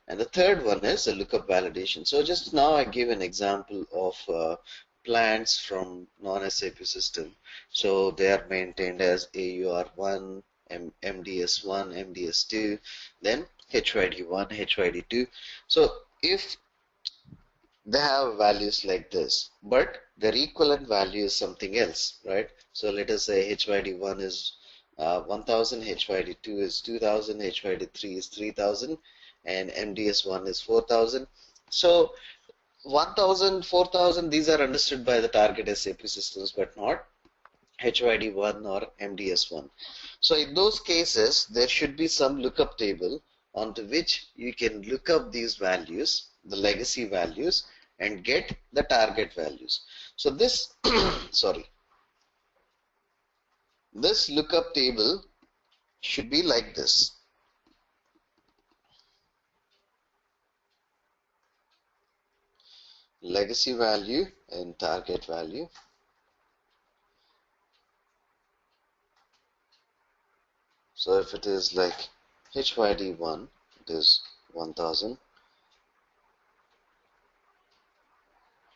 And the third one is a lookup validation. So just now I gave an example of plants from non-SAP system. So they are maintained as AUR1, MDS1, MDS2, then HYD1, HYD2. So if they have values like this, but their equivalent value is something else, right? So let us say HYD1 is 1000, HYD2 is 2000, HYD3 is 3000, and MDS1 is 4000. So 1000, 4000, these are understood by the target SAP systems, but not HYD1 or MDS1. So in those cases, there should be some lookup table onto which you can look up these values, the legacy values, and get the target values. So this, sorry, this lookup table should be like this. Legacy value and target value. So if it is like HYD1, it is 1000.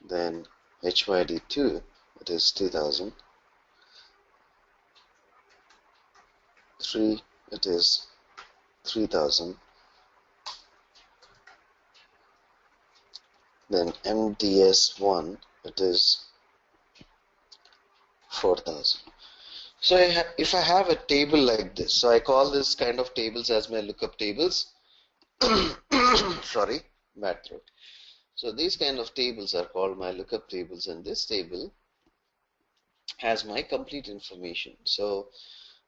Then HYD2 it is 2000. 3, it is 3000. Then MDS1, it is 4000. So if I have a table like this, so I call this kind of tables as my lookup tables. Sorry, bad throat. So these kind of tables are called my lookup tables, and this table has my complete information. So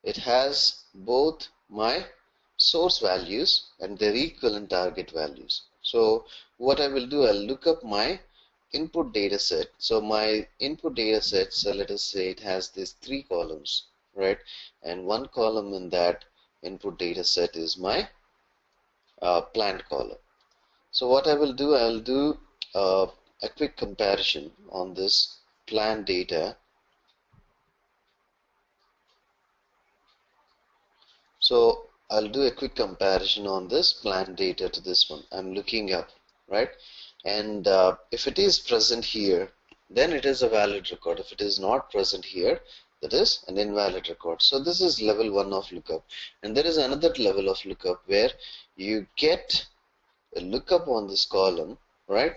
it has both my source values and their equivalent target values. So what I will do, I'll look up my input data set. So my input data set, so let us say it has these 3 columns, right? And one column in that input data set is my plant column. So what I will do, I'll do a quick comparison on this plant data. So I'll do a quick comparison on this plant data to this one I'm looking up, right? And if it is present here, then it is a valid record. If it is not present here, that is an invalid record. So this is level 1 of lookup. And there is another level of lookup where you get a lookup on this column, right?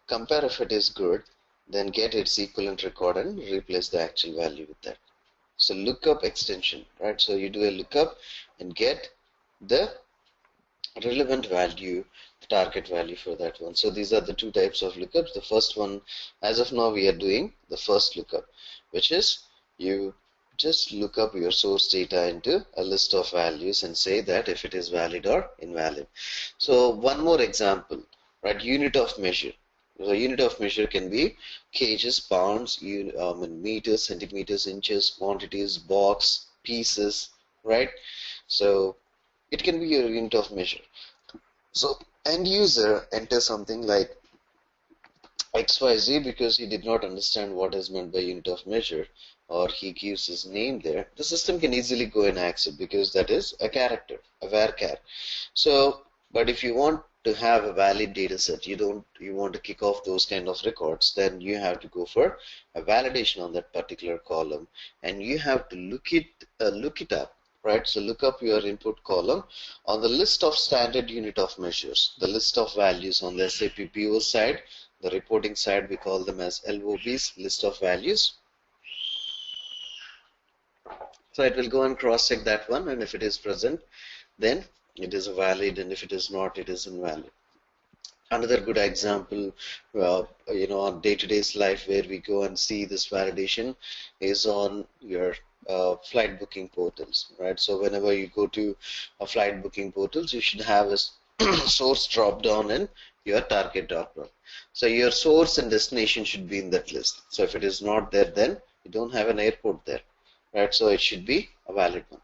Compare if it is good, then get its equivalent record and replace the actual value with that. So lookup extension, right? So you do a lookup and get the relevant value, the target value for that one. So these are the 2 types of lookups. The first one, as of now, we are doing the first lookup, which is you just look up your source data into a list of values and say that if it is valid or invalid. So one more example, right? Unit of measure. The unit of measure can be kgs, pounds, meters, centimeters, inches, quantities, box, pieces, right? So it can be your unit of measure. So end user enters something like XYZ because he did not understand what is meant by unit of measure, or he gives his name there. The system can easily go and accept because that is a character, a varchar. So, but if you want to have a valid data set, you want to kick off those kind of records, then you have to go for a validation on that particular column, and you have to look it up, right? So look up your input column on the list of standard unit of measures, the list of values on the SAP PO side, the reporting side, we call them as LOVs, list of values. So it will go and cross check that one, and if it is present, then it is valid, and if it is not, it is invalid. Another good example, on day-to-day life where we go and see this validation is on your flight booking portals, right? So whenever you go to a flight booking portals, you should have a source drop down and your target drop down. So your source and destination should be in that list. So if it is not there, then you don't have an airport there, right? So it should be a valid one.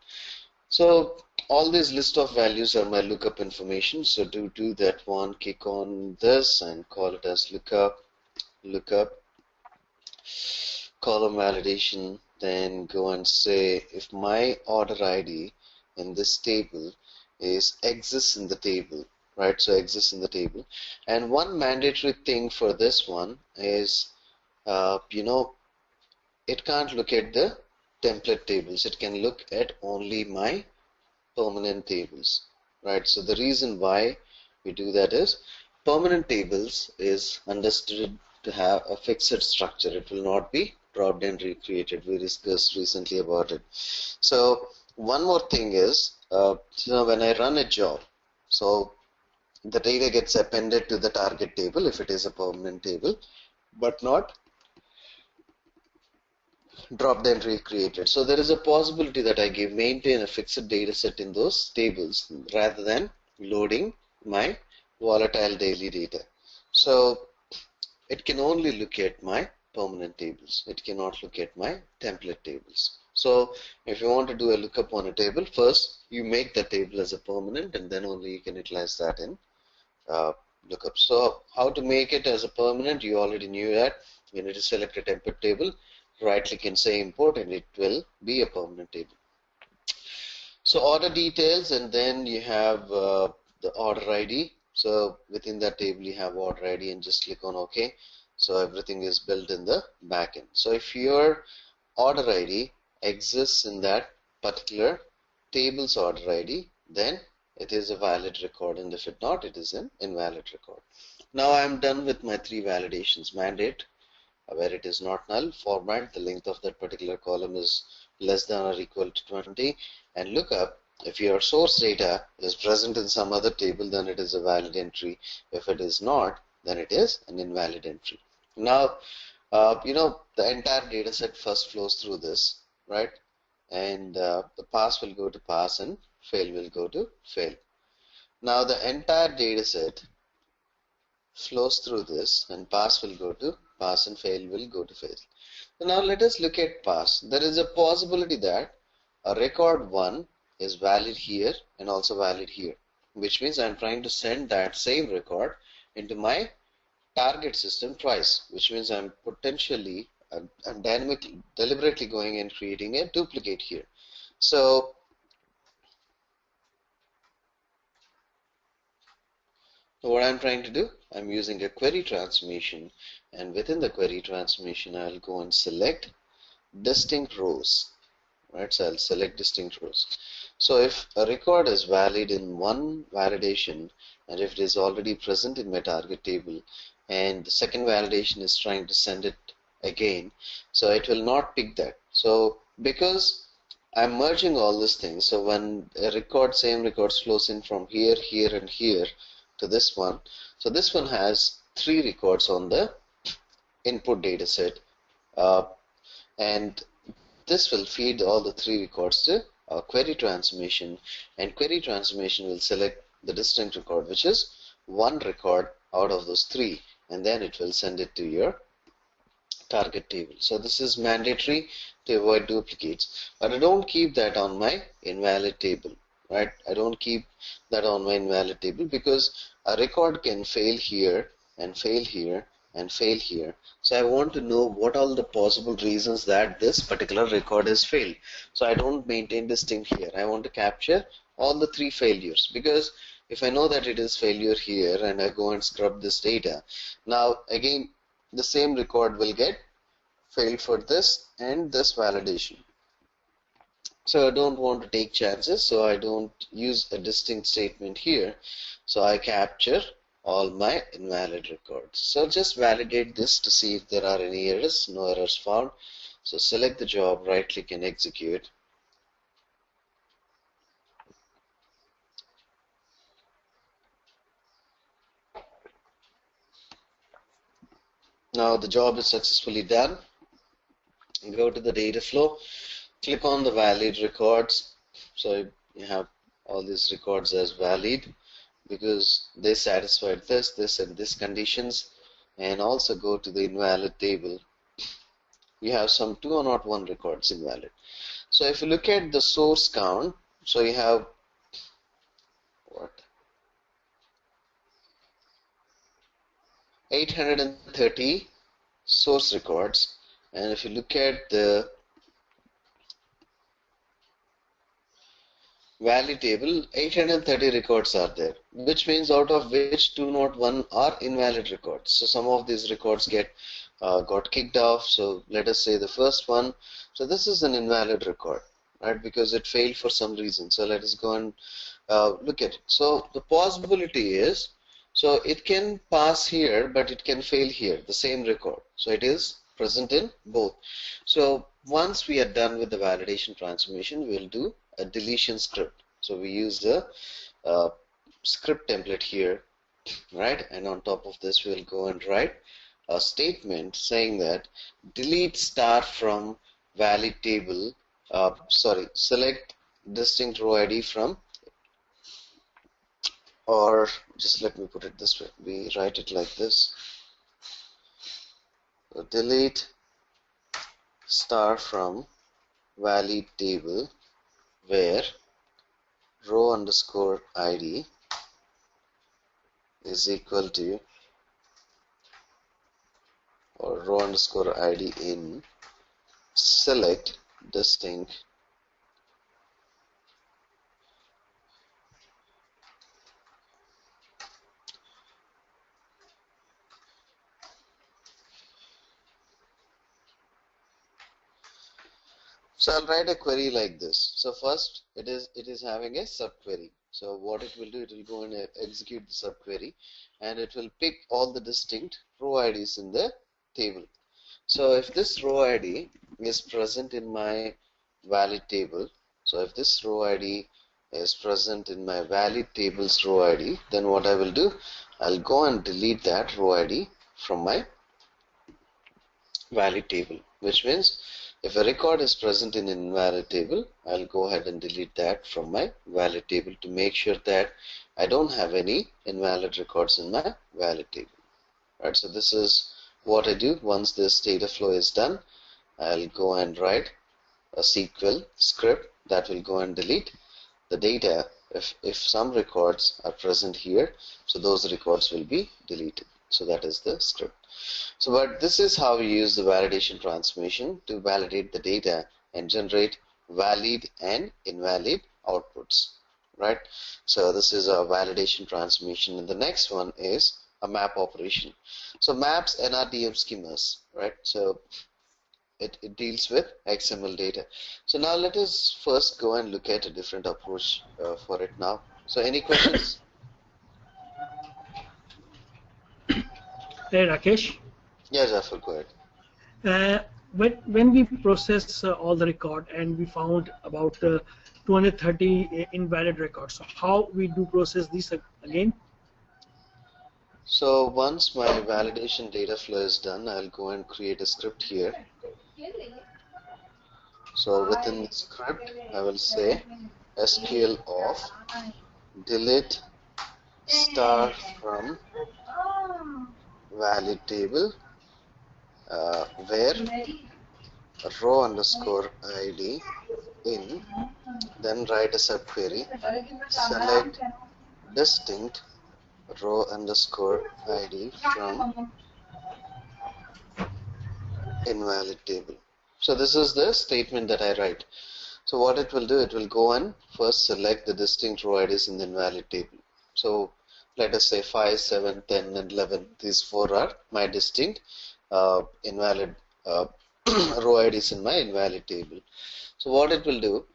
So all these list of values are my lookup information. So to do that one, click on this and call it as lookup, column validation. Then go and say if my order ID in this table exists in the table, right? So exists in the table. And one mandatory thing for this one is, it can't look at the template tables. It can look at only my permanent tables, right? So the reason why we do that is permanent tables is understood to have a fixed structure. It will not be dropped and recreated. We discussed recently about it. So one more thing is, when I run a job, so the data gets appended to the target table if it is a permanent table, but not dropped and recreated. So there is a possibility that I maintain a fixed data set in those tables rather than loading my volatile daily data. So it can only look at my permanent tables. It cannot look at my template tables. So if you want to do a lookup on a table, first you make the table as a permanent, and then only you can utilize that in lookup. So how to make it as a permanent? You already knew that. You need to select a template table, right click and say import, and it will be a permanent table. So order details, and then you have the order ID. So within that table you have order ID, and just click on OK. So everything is built in the backend. So if your order ID exists in that particular table's order ID, then it is a valid record, and if it not, it is an invalid record. Now I am done with my three validations: mandate, where it is not null; format, the length of that particular column is less than or equal to 20; and lookup, if your source data is present in some other table, then it is a valid entry. If it is not, then it is an invalid entry. Now, the entire data set first flows through this, right? And the pass will go to pass and fail will go to fail. Now the entire data set flows through this, and pass will go to pass and fail will go to fail. So now let us look at pass. There is a possibility that a record 1 is valid here and also valid here, which means I'm trying to send that same record into my target system twice, which means I'm potentially I'm deliberately going and creating a duplicate here. So what I'm trying to do, I'm using a query transformation, and within the query transformation I'll go and select distinct rows, right? So I'll select distinct rows. So if a record is valid in one validation, and if it is already present in my target table, and the second validation is trying to send it again, so it will not pick that. So because I'm merging all these things, so when a record, same records flows in from here, here, and here to this one, so this one has 3 records on the input data set, uh, and this will feed all the 3 records to our query transformation, and query transformation will select the distinct record, which is one record out of those 3, and then it will send it to your target table. So this is mandatory to avoid duplicates, but I don't keep that on my invalid table, right? I don't keep that on my invalid table because a record can fail here and fail here and fail here. So I want to know what are the possible reasons that this particular record has failed. So I don't maintain distinct here. I want to capture all the 3 failures, because if I know that it is failure here and I go and scrub this data, now again the same record will get failed for this and this validation. So I don't want to take chances, so I don't use a distinct statement here. So I capture all my invalid records. So just validate this to see if there are any errors. No errors found. So select the job, right click and execute. Now the job is successfully done. Go to the data flow, click on the valid records. So you have all these records as valid because they satisfied this, and this conditions. And also go to the invalid table. You have some 201 records invalid. So if you look at the source count, so you have what, 830 source records, and if you look at the valid table, 830 records are there, which means out of which 201 are invalid records. So some of these records got kicked off. So let us say the first one. So this is an invalid record, right? Because it failed for some reason. So let us go and look at it. So the possibility is, so it can pass here, but it can fail here, the same record. So it is present in both. So once we are done with the validation transformation, we'll do a deletion script. So we use the script template here, right? And on top of this, we'll go and write a statement saying that delete star from valid table, select distinct row ID from, or just let me put it this way, we write it like this. So delete star from valid table where row underscore ID is equal to, or row underscore ID in select distinct So I'll write a query like this. So first it is having a subquery. So what it will do, it will go and execute the subquery, and it will pick all the distinct row IDs in the table. So if this row ID is present in my valid table, so if this row ID is present in my valid table's row ID, then what I will do, I'll go and delete that row ID from my valid table, which means if a record is present in invalid table, I'll go ahead and delete that from my valid table to make sure that I don't have any invalid records in my valid table. Right, so this is what I do. Once this data flow is done, I'll go and write a SQL script that will go and delete the data if some records are present here, so those records will be deleted. So that is the script. So but this is how we use the validation transformation to validate the data and generate valid and invalid outputs, right? So this is a validation transformation, and the next one is a map operation. So maps and RDM schemas, right? So it deals with XML data. So now let us first go and look at a different approach for it now. So any questions? Hey Rakesh. Yeah, Jafar, go ahead. When we process all the record and we found about 230 invalid records, so how we do process this again? So once my validation data flow is done, I'll go and create a script here. So within the script, I will say SQL of delete star from valid table where row underscore ID in, then write a subquery, select distinct row underscore ID from invalid table. So this is the statement that I write. So what it will do, it will go and first select the distinct row IDs in the invalid table. So let us say 5, 7, 10 and 11. These four are my distinct invalid row IDs in my invalid table. So what it will do,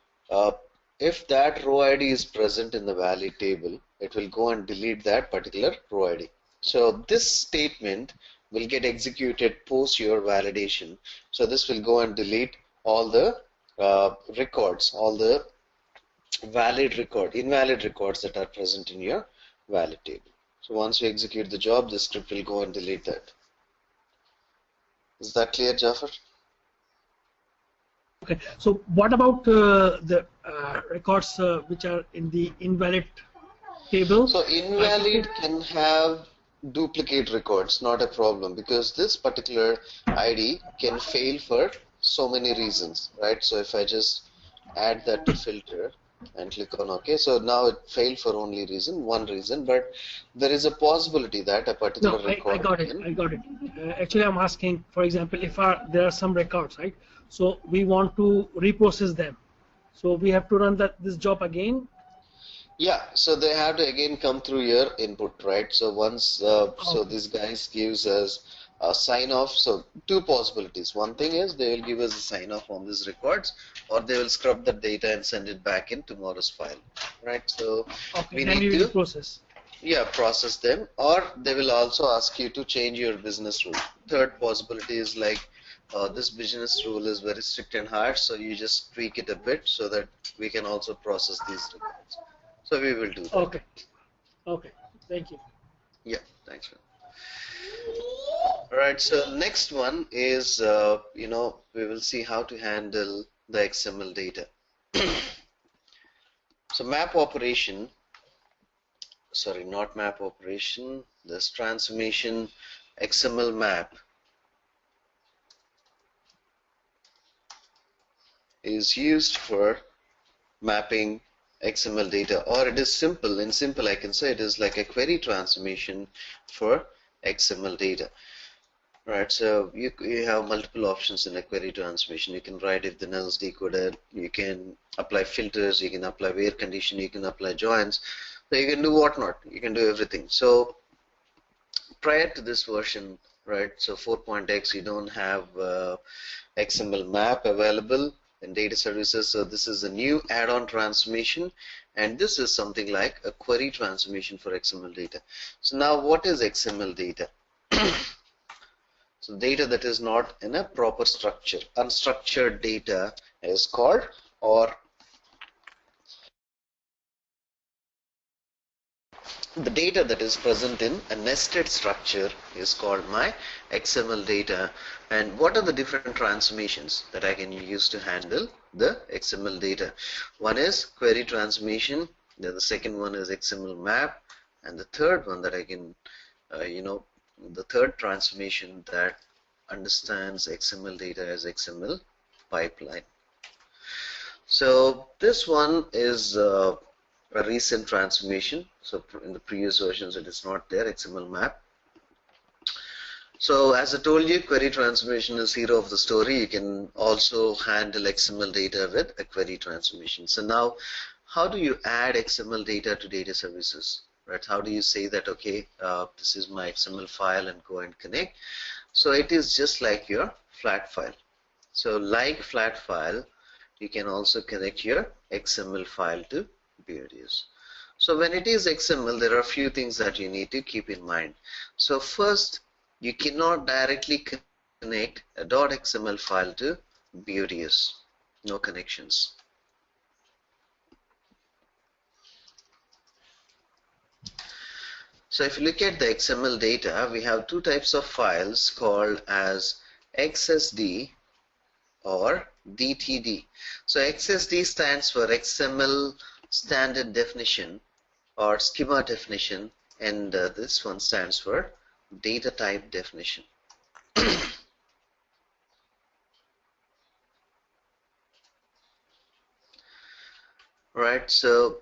if that row ID is present in the valid table, it will go and delete that particular row ID. So this statement will get executed post your validation. So this will go and delete all the records, all the invalid records that are present in your valid table. So once you execute the job, the script will go and delete that. Is that clear, Jafar? Okay. So what about the records which are in the invalid table? So invalid can have duplicate records, not a problem, because this particular ID can fail for so many reasons, right? So if I just add that to filter and click on OK, so now it failed for only one reason, but there is a possibility that a particular record. I got it. Actually, I'm asking, for example, if there are some records, right? So we want to reprocess them. So we have to run this job again. Yeah, so they have to again come through your input, right? So once, so these guys gives us a sign off. So two possibilities. One thing is they will give us a sign off on these records, or they will scrub the data and send it back in tomorrow's file, right? So we need to process. Yeah, process them, or they will also ask you to change your business rule. Third possibility is like this business rule is very strict and harsh, so you just tweak it a bit so that we can also process these records. So we will do that. Okay. Okay. Thank you. Yeah. Thanks, man. All right. So next one is, we will see how to handle the XML data. So map operation. Sorry, not map operation. This transformation XML map is used for mapping XML data, or it is simple. In simple, I can say it is like a query transformation for XML data. Right, so you have multiple options in a query transformation. You can write if then else decoded, you can apply filters, you can apply where condition, you can apply joins, so you can do whatnot, you can do everything. So prior to this version, right, so 4.x, you don't have XML map available in data services. So this is a new add-on transformation, and this is something like a query transformation for XML data. So now what is XML data? So data that is not in a proper structure, unstructured data is called, or the data that is present in a nested structure is called my XML data. And what are the different transformations that I can use to handle the XML data? One is query transformation, then the second one is XML map, and the third one that I can, the third transformation that understands XML data as XML pipeline. So this one is a recent transformation. So in the previous versions it is not there, XML map. So as I told you, query transformation is hero of the story. You can also handle XML data with a query transformation. So now, how do you add XML data to data services? Right? How do you say that, okay, this is my XML file and go and connect? So it is just like your flat file. So like flat file, you can also connect your XML file to BODs. So when it is XML, there are a few things that you need to keep in mind. So first, you cannot directly connect a .xml file to BODs. No connections. So if you look at the XML data, we have two types of files called as XSD or DTD. So XSD stands for XML standard definition or schema definition, and this one stands for data type definition. Right, so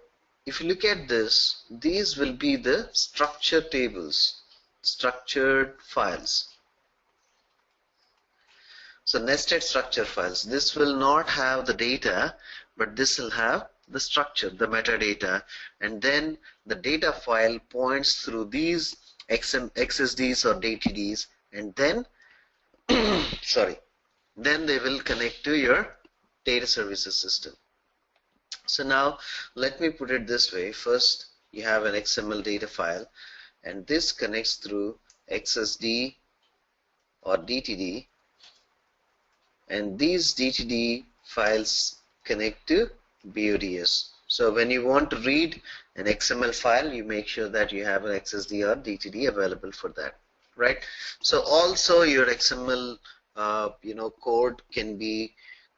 if you look at this, these will be the structure tables, structured files. So nested structure files. This will not have the data, but this will have the structure, the metadata, and then the data file points through these XSDs or DTDs, and then then they will connect to your data services system. So now let me put it this way. First, you have an XML data file, and this connects through XSD or DTD, and these DTD files connect to BODs. So when you want to read an XML file, you make sure that you have an XSD or DTD available for that, right? So also your XML code can be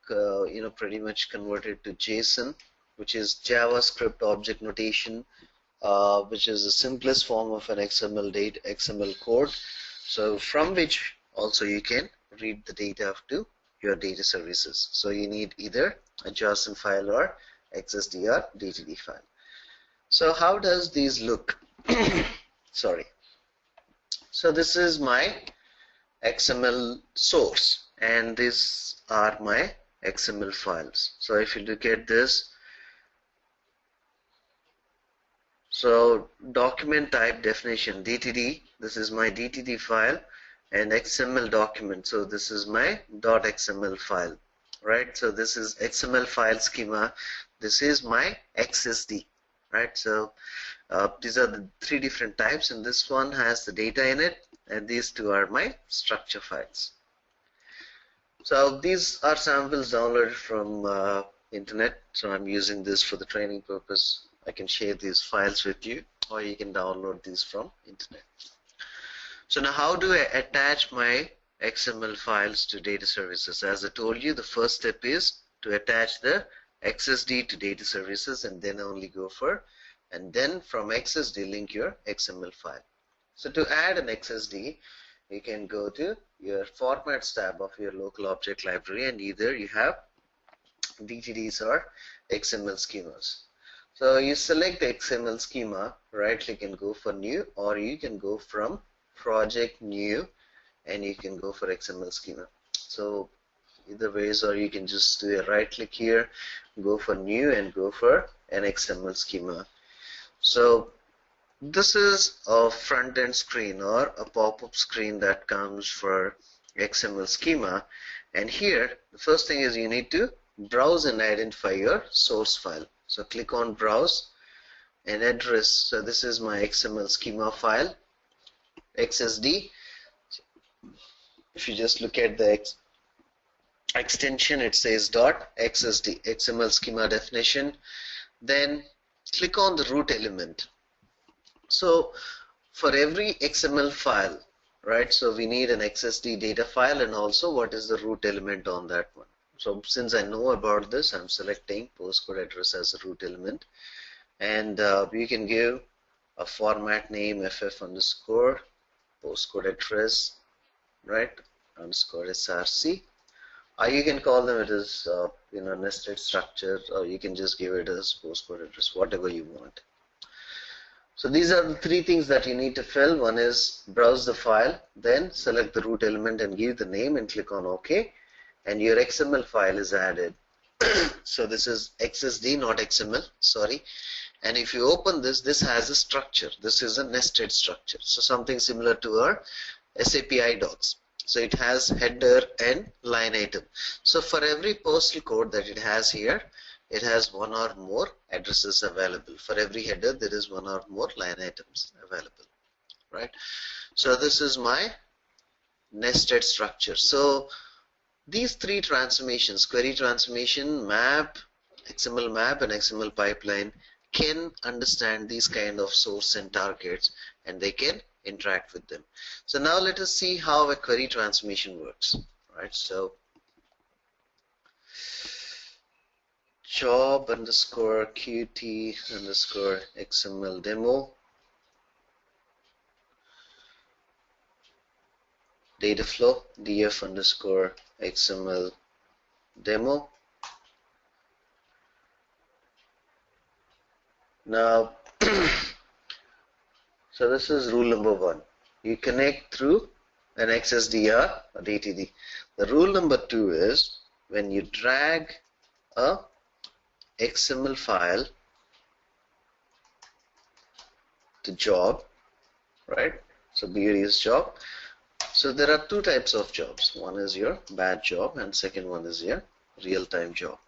pretty much converted to JSON, which is JavaScript object notation, which is the simplest form of an XML code. So from which also you can read the data to your data services. So you need either a JSON file or XSD or DTD file. So how does these look? Sorry. So this is my XML source, and these are my XML files. So if you look at this, so document type definition, DTD, this is my DTD file, and XML document, so this is my .xml file, right? So this is XML file schema, this is my XSD, right? So these are the three different types, and this one has the data in it, and these two are my structure files. So these are samples downloaded from internet, so I'm using this for the training purpose. I can share these files with you, or you can download these from internet. So now how do I attach my XML files to data services? As I told you, the first step is to attach the XSD to data services, and then only go for, and then from XSD link your XML file. So to add an XSD, you can go to your formats tab of your local object library, and either you have DTDs or XML schemas. So you select the XML schema, right click and go for new, or you can go from project new and you can go for XML schema. So either ways, or you can just do a right click here, go for new and go for an XML schema. So this is a front end screen or a pop-up screen that comes for XML schema, and here the first thing is you need to browse and identify your source file. So click on browse and address. So this is my XML schema file, XSD. If you just look at the extension, it says .xsd, XML schema definition. Then click on the root element. So for every XML file, right, so we need an XSD data file and also what is the root element on that one. So since I know about this, I'm selecting postcode address as a root element, and you can give a format name ff underscore postcode address, right, underscore src, or you can call them it as nested structure, or you can just give it as postcode address, whatever you want. So these are the three things that you need to fill. One is browse the file, then select the root element and give the name and click on OK, and your XML file is added. So this is XSD, not XML, sorry. And if you open this, this has a structure. This is a nested structure. So something similar to our SAP iDocs. So it has header and line item. So for every postal code that it has here, it has one or more addresses available. For every header, there is one or more line items available, right? So this is my nested structure. So these three transformations, query transformation, map, XML map, and XML pipeline, can understand these kind of source and targets, and they can interact with them. So now let us see how a query transformation works, right? So job underscore qt underscore XML demo, data flow df underscore XML demo. Now so this is rule number 1. You connect through an XSDR or DTD. The rule number 2 is when you drag a XML file to job, right? So here is job. So there are two types of jobs. One is your batch job and second one is your real-time job.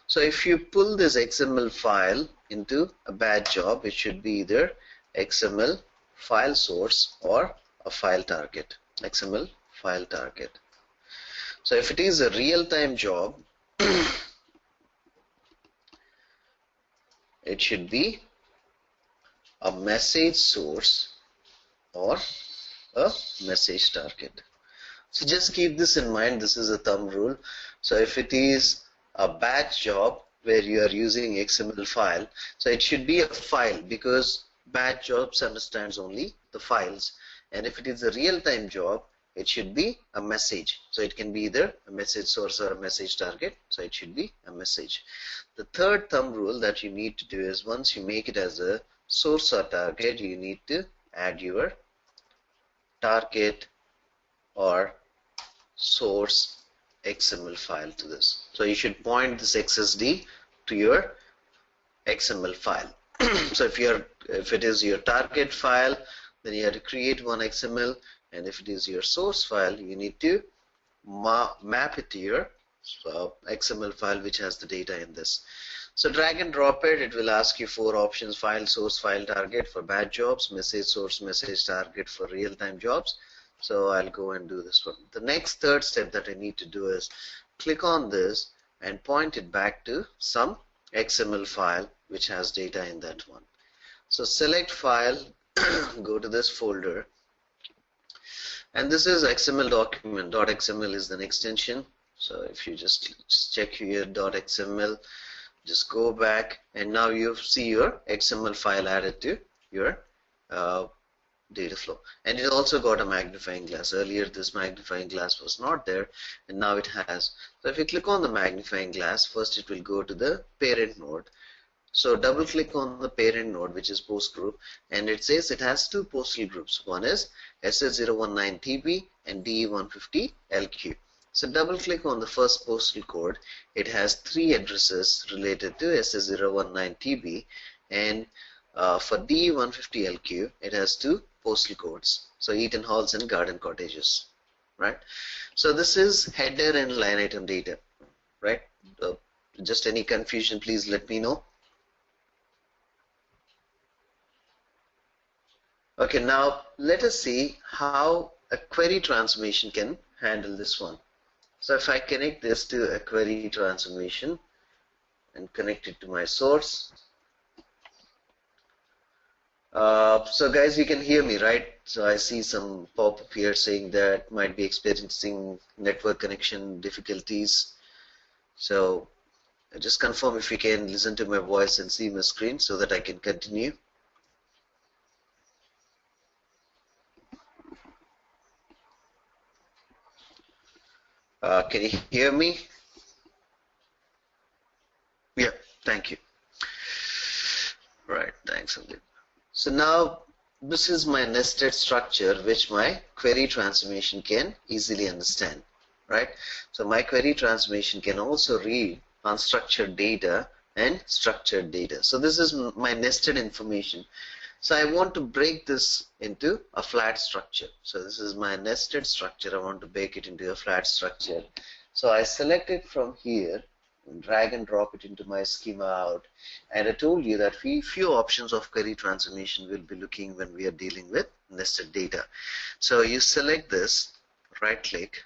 So if you pull this XML file into a batch job, it should be either XML file source or a file target, XML file target. So if it is a real-time job, it should be a message source or a message target. So just keep this in mind. This is a thumb rule. So if it is a batch job where you are using XML file, so it should be a file because batch jobs understands only the files. And if it is a real-time job, it should be a message. So it can be either a message source or a message target. So it should be a message. The third thumb rule that you need to do is once you make it as a source or target, you need to add your target or source XML file to this. So you should point this XSD to your XML file. So if it is your target file, then you have to create one XML, and if it is your source file, you need to map it to your XML file which has the data in this. So drag and drop it. It will ask you 4 options: file source, file target for batch jobs, message source, message target for real-time jobs. So I'll go and do this one. The next third step that I need to do is click on this and point it back to some XML file which has data in that one. So select file, go to this folder, and this is XML document. .xml is an extension. So if you just check here .xml, just go back, and now you see your XML file added to your data flow. And it also got a magnifying glass. Earlier this magnifying glass was not there, and now it has. So if you click on the magnifying glass, first it will go to the parent node. So double click on the parent node, which is post group, and it says it has 2 postal groups. One is SS019TB and DE150LQ. So double click on the first postal code. It has 3 addresses related to SS019TB, and for DE150LQ it has 2 postal codes. So Eaton Halls and Garden Cottages, right? So this is header and line item data, right? Just any confusion, please let me know. Okay, now let us see how a query transformation can handle this one. So if I connect this to a query transformation and connect it to my source. So guys, you can hear me, right? So I see some pop-up here saying that might be experiencing network connection difficulties. So just confirm if you can listen to my voice and see my screen so that I can continue. Can you hear me? Yeah, thank you. Right, thanks, Sandeep. So now this is my nested structure which my query transformation can easily understand, right? So my query transformation can also read unstructured data and structured data. So this is my nested information. So I want to break this into a flat structure. So this is my nested structure. I want to break it into a flat structure. So I select it from here, drag and drop it into my schema out. And I told you that few options of query transformation we'll be looking when we are dealing with nested data. So you select this, right click,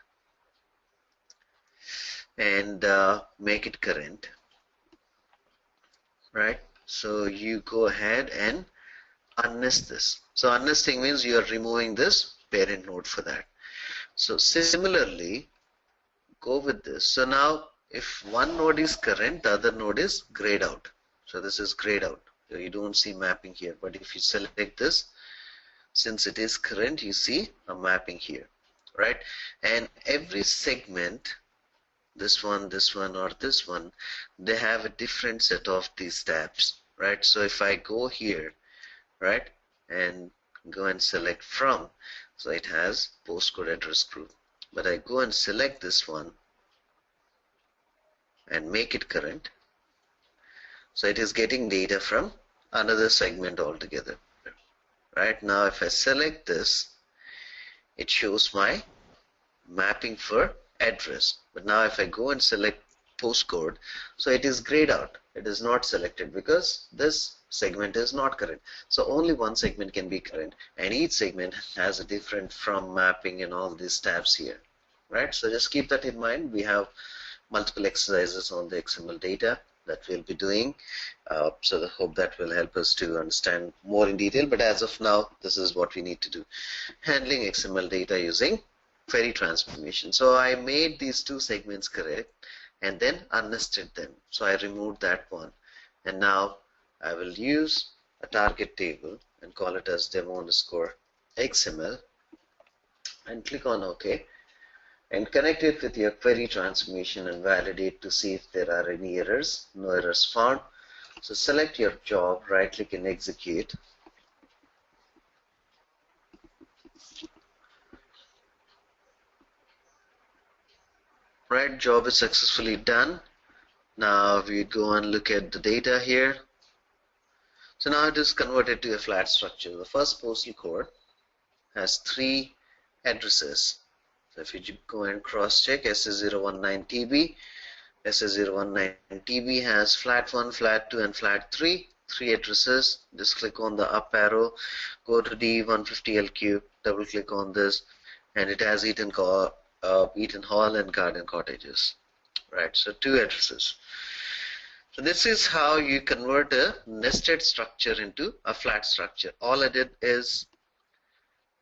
and make it current, right? So you go ahead and unnest this. So unnesting means you are removing this parent node for that. So similarly, go with this. So now if one node is current, the other node is grayed out. So this is grayed out. So you don't see mapping here. But if you select this, since it is current, you see a mapping here, right? And every segment, this one, or this one, they have a different set of these tabs, right? So if I go here, right, and go and select from, so it has postcode address group. But I go and select this one and make it current. So it is getting data from another segment altogether. Right now, if I select this, it shows my mapping for address. But now if I go and select postcode, so it is grayed out. It is not selected because this segment is not current. So only one segment can be current, and each segment has a different from mapping and all these tabs here, right? So just keep that in mind. We have multiple exercises on the XML data that we'll be doing. So I hope that will help us to understand more in detail. But as of now, this is what we need to do. Handling XML data using query transformation. So I made these two segments correct and then unnested them. So I removed that one. And now I will use a target table and call it as demo_XML and click on OK. And connect it with your query transformation and validate to see if there are any errors. No errors found. So select your job, right click and execute. Right, job is successfully done. Now we go and look at the data here. So now it is converted to a flat structure. The first postal code has 3 addresses. So if you go and cross check, SS019TB, SS019TB has flat 1, flat 2 and flat 3, 3 addresses. Just click on the up arrow, go to D150LQ, double click on this, and it has Eaton Hall and Garden Cottages. Right, so 2 addresses. So this is how you convert a nested structure into a flat structure. All I did is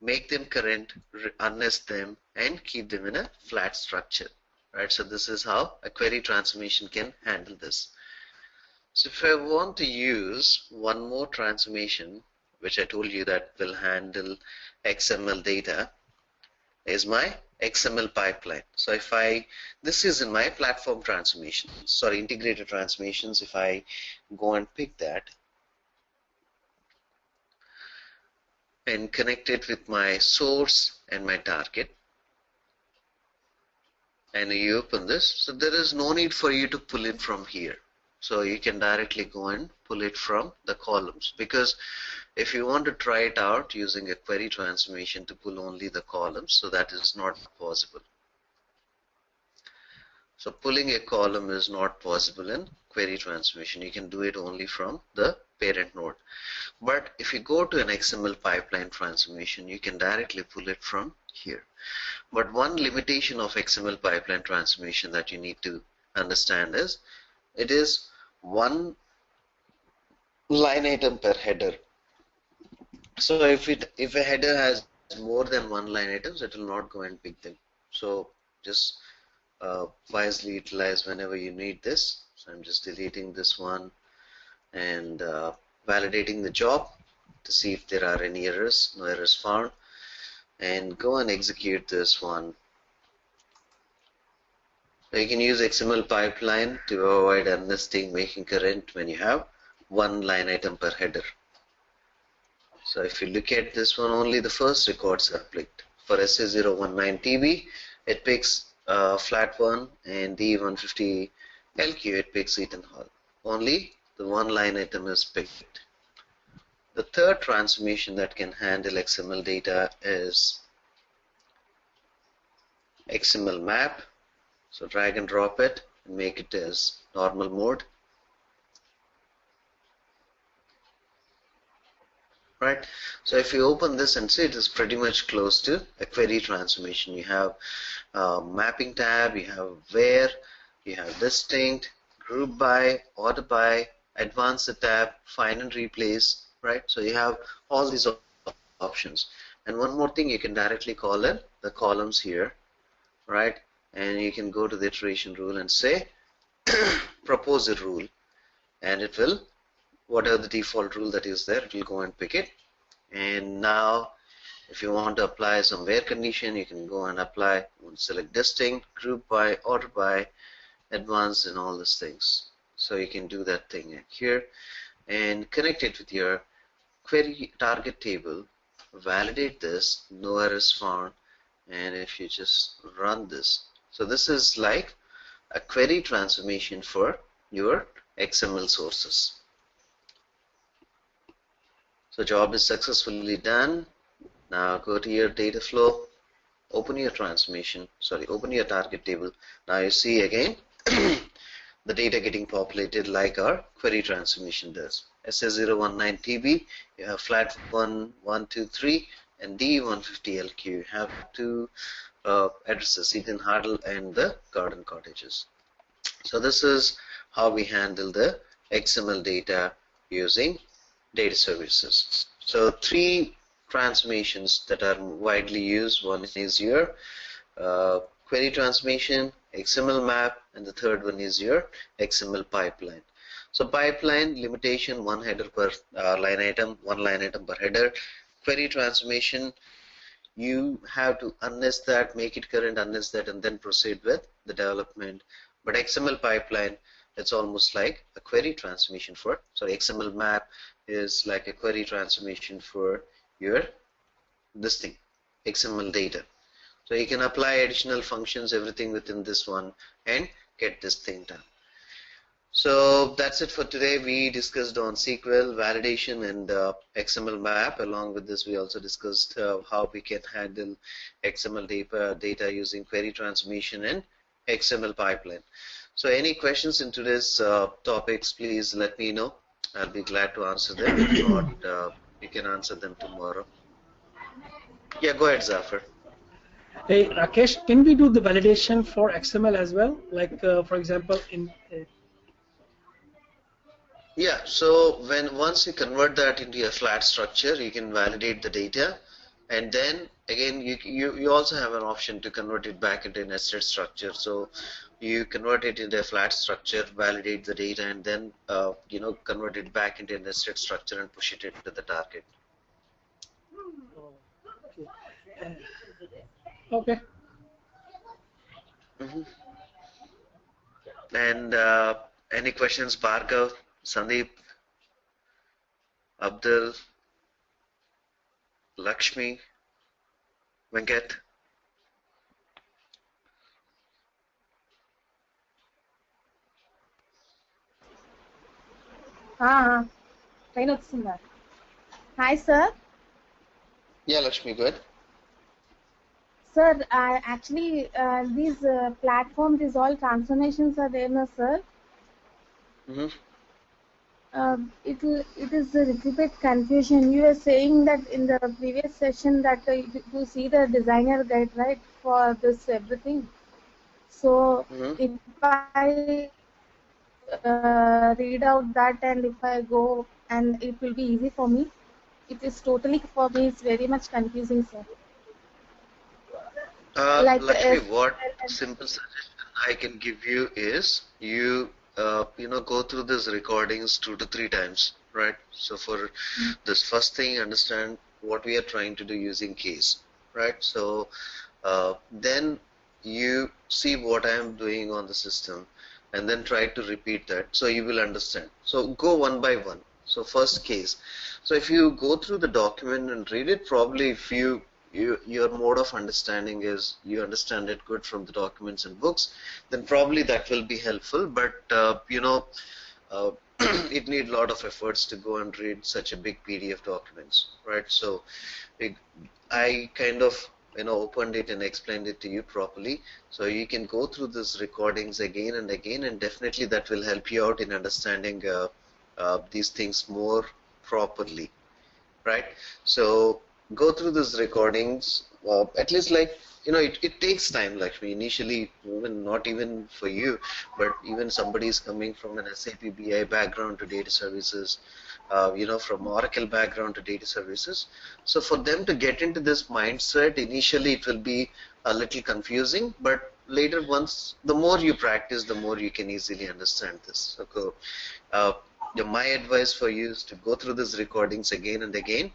make them current, unnest them, and keep them in a flat structure. Right, so this is how a query transformation can handle this. So if I want to use one more transformation, which I told you that will handle XML data, is my XML pipeline. So if this is in my platform transformation, sorry, integrated transformations. If I go and pick that and connect it with my source and my target, and you open this, so there is no need for you to pull it from here. So you can directly go and pull it from the columns, because if you want to try it out using a query transformation to pull only the columns, so that is not possible. So pulling a column is not possible in query transformation. You can do it only from the parent node. But if you go to an XML pipeline transformation, you can directly pull it from here. But one limitation of XML pipeline transformation that you need to understand is it is one line item per header. So if a header has more than one line items, it will not go and pick them. So just wisely utilize whenever you need this. So I'm just deleting this one and validating the job to see if there are any errors. No errors found. And go and execute this one. So you can use XML pipeline to avoid unnesting making current when you have one line item per header. So if you look at this one, only the first records are picked. For SA019TB, it picks flat 1, and D150LQ, it picks Eaton Hall. Only the one line item is picked. The third transformation that can handle XML data is XML map. So drag and drop it and make it as normal mode. Right. So if you open this and see, it is pretty much close to a query transformation. You have mapping tab, you have where, you have distinct, group by, order by, advanced tab, find and replace. Right. So you have all these options. And one more thing, you can directly call in the columns here. Right. And you can go to the iteration rule and say propose a rule, and it will, whatever the default rule that is there, it will go and pick it. And now if you want to apply some where condition, you can go and apply, select distinct, group by, order by, advanced, and all these things. So you can do that thing here and connect it with your query target table, validate this, no errors found, and if you just run this. So this is like a query transformation for your XML sources. So job is successfully done. Now go to your data flow, open your open your target table. Now you see again the data getting populated like our query transformation does. SA019TB, you have flat 1, 1, 2, 3, and D150LQ. You have two addresses, Eden Hardle and the Garden Cottages. So this is how we handle the XML data using data services. So three transformations that are widely used. One is your query transformation, XML map, and the third one is your XML pipeline. So pipeline limitation, one header per line item, one line item per header. Query transformation, you have to unnest that, make it current, unnest that, and then proceed with the development. But XML pipeline, it's almost like a query transformation for, sorry, XML map is like a query transformation for your this thing, XML data. So you can apply additional functions, everything within this one, and get this thing done. So that's it for today. We discussed on SQL validation and XML map. Along with this, we also discussed how we can handle XML data using query transformation and XML pipeline. So any questions in today's topics, please let me know. I'll be glad to answer them. If not, you can answer them tomorrow. Yeah, go ahead, Zafar. Hey, Rakesh, can we do the validation for XML as well? Like, for example, in Yeah, so once you convert that into a flat structure, you can validate the data, and then again you also have an option to convert it back into a nested structure. So you convert it into a flat structure, validate the data, and then convert it back into a nested structure and push it into the target. Okay. Mm-hmm. And any questions, Bhargav, Sandeep, Abdul, Lakshmi, Venkat? Train వస్తుందా? Hi sir. Yeah, Lakshmi, go ahead. Sir, actually, these platforms, these all transformations are there, no, sir. Mm-hmm. It is a little bit confusion. You were saying that in the previous session that you see the designer guide, right, for this everything. So Mm-hmm. if I read out that and if I go and it will be easy for me. It is totally for me. It's very much confusing, sir. Like Lakshmi, S. what simple suggestion I can give you is go through these recordings 2 to 3 times, right? So for this first thing, understand what we are trying to do using case, right? So then you see what I am doing on the system and then try to repeat that so you will understand. So go one by one. So first case. So if you go through the document and read it, probably if your mode of understanding is you understand it good from the documents and books, then probably that will be helpful. But uh, it need a lot of efforts to go and read such a big PDF documents, right? So I kind of opened it and explained it to you properly, so you can go through these recordings again and again, and definitely that will help you out in understanding these things more properly, right? So go through these recordings, at least like it takes time. Like initially, even not even for you, but even somebody is coming from an SAP BI background to data services, from Oracle background to data services. So for them to get into this mindset, initially it will be a little confusing, but later once, the more you practice, the more you can easily understand this. So uh, my advice for you is to go through these recordings again and again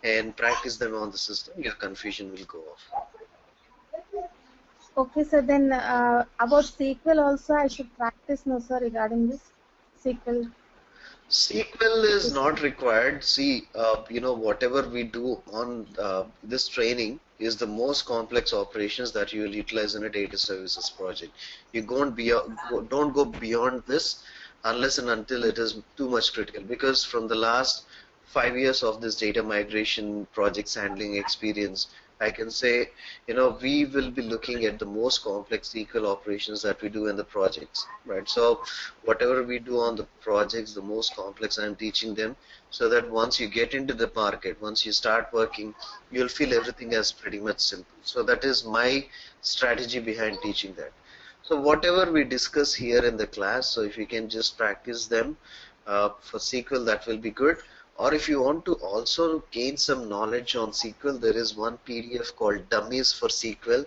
and practice them on the system. Your confusion will go off. Okay, sir. Then about SQL also, I should practice, no, sir, regarding this SQL. SQL is not required. See, whatever we do on this training is the most complex operations that you will utilize in a data services project. You don't go beyond this unless and until it is too much critical. Because from the last 5 years of this data migration projects handling experience, I can say, we will be looking at the most complex SQL operations that we do in the projects, right? So whatever we do on the projects, the most complex, I'm teaching them so that once you get into the market, once you start working, you'll feel everything as pretty much simple. So that is my strategy behind teaching that. So whatever we discuss here in the class, so if you can just practice them for SQL, that will be good. Or if you want to also gain some knowledge on SQL, there is one PDF called Dummies for SQL.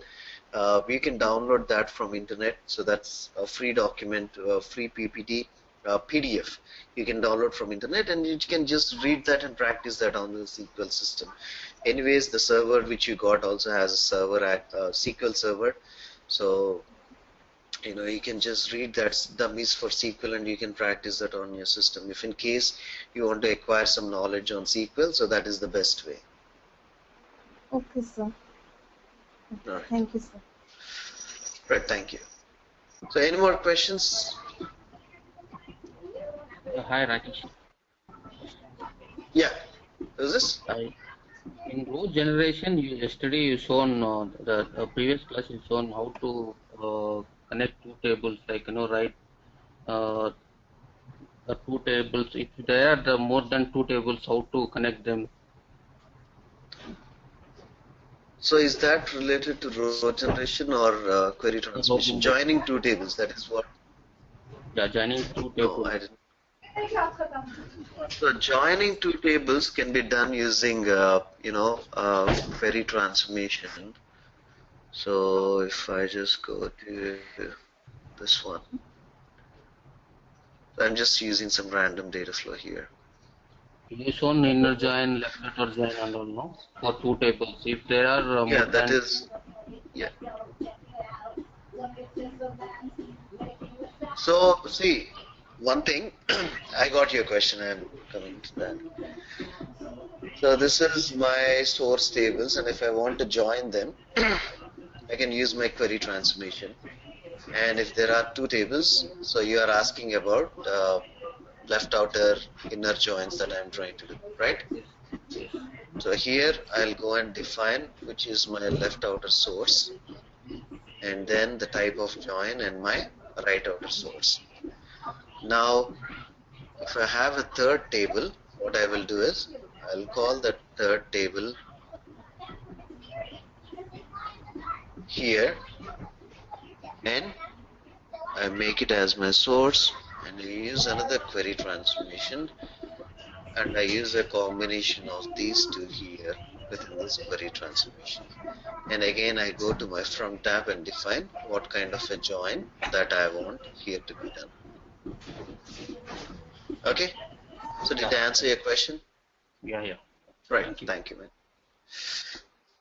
You can download that from internet. So that's a free document, free PPT, PDF. You can download from internet and you can just read that and practice that on the SQL system. Anyways, the server which you got also has a server at SQL server. So you can just read that dummies for SQL and you can practice that on your system. If in case you want to acquire some knowledge on SQL, so that is the best way. Okay, sir. All right. Thank you, sir. Right. Thank you. So any more questions? Hi Rakesh. Yeah. Is this? In row generation, yesterday you shown the previous class you shown how to connect two tables, like write uh, the two tables. If there are more than two tables, how to connect them? So is that related to row generation or query transmission? Row- Joining two tables, that is what? Yeah, joining two No, tables. I didn't. So joining two tables can be done using, query transformation. So if I just go to this one, so I'm just using some random data flow here. You shown inner join, left outer join, and all, no, for two tables. If there are Yeah, more that than is, yeah. So see, one thing, I got your question, I'm coming to that. So this is my source tables, and if I want to join them, I can use my query transformation. And if there are two tables, so you are asking about left outer inner joins that I'm trying to do, right? yes, yes. So here I'll go and define which is my left outer source, and then the type of join and my right outer source. Now if I have a third table, what I will do is I'll call that third table here, and I make it as my source, and I use another query transformation, and I use a combination of these two here within this query transformation. And again I go to my from tab and define what kind of a join that I want here to be done. Okay, so did I answer your question? Yeah. Right, Thank you. thank you, man.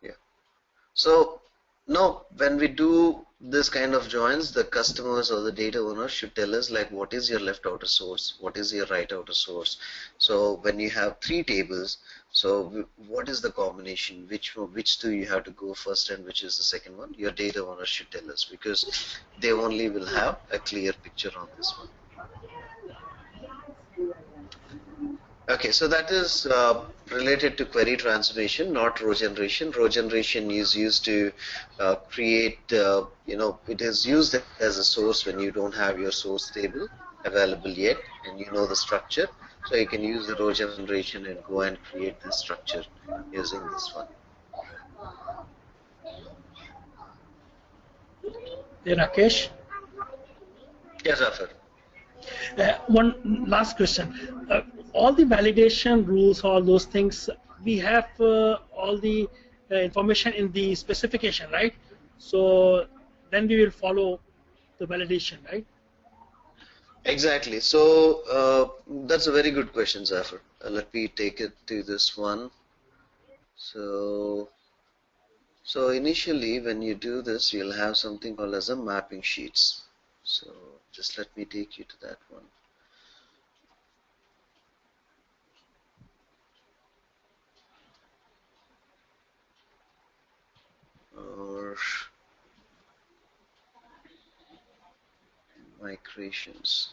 Yeah. So now when we do this kind of joins, the customers or the data owners should tell us like what is your left outer source, what is your right outer source. So when you have three tables, so what is the combination, which two you have to go first and which is the second one, your data owners should tell us, because they only will have a clear picture on this one. Okay, so that is related to query transformation, not row generation. Row generation is used to create, it is used as a source when you don't have your source table available yet and you know the structure. So you can use the row generation and go and create the structure using this one. Hey, Rakesh. Yes, Zafar. One last question. All the validation rules, all those things, we have all the information in the specification, right? So then we will follow the validation, right? Exactly. So that's a very good question, Zafar. Let me take it to this one. So initially when you do this, you'll have something called as a mapping sheets. So just let me take you to that one. Or migrations.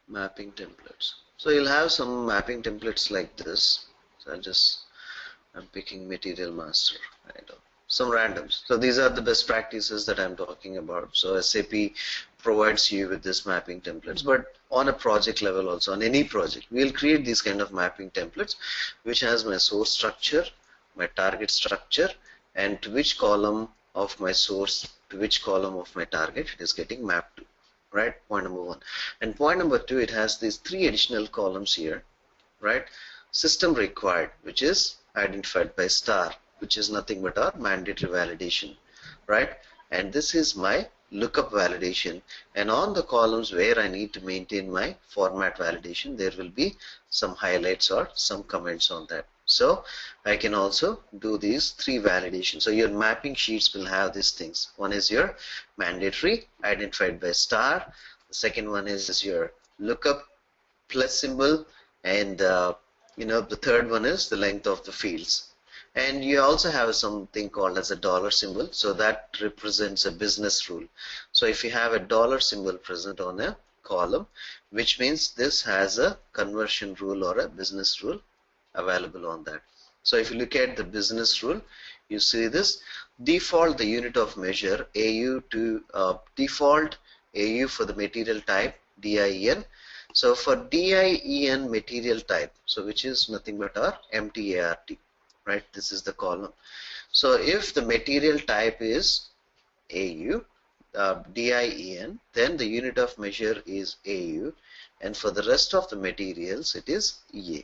Mapping templates. So you'll have some mapping templates like this. So I'm picking material master. I know some randoms. So these are the best practices that I'm talking about. So SAP provides you with this mapping templates, but on a project level also, on any project, we'll create these kind of mapping templates, which has my source structure, my target structure, and to which column of my source, to which column of my target it is getting mapped to. Right, point number one. And point number two, it has these three additional columns here, right? System required, which is identified by star, which is nothing but our mandatory validation, right? And this is my lookup validation. And on the columns where I need to maintain my format validation, there will be some highlights or some comments on that. So I can also do these three validations. So your mapping sheets will have these things. One is your mandatory, identified by star. The second one is your lookup plus symbol, and the third one is the length of the fields. And you also have something called as a dollar symbol, so that represents a business rule. So if you have a dollar symbol present on a column, which means this has a conversion rule or a business rule available on that. So if you look at the business rule, you see this default the unit of measure AU to default AU for the material type DIN. So for DIEN material type, so which is nothing but our MTART, right? This is the column. So if the material type is AU, DIEN, then the unit of measure is AU, and for the rest of the materials it is EA.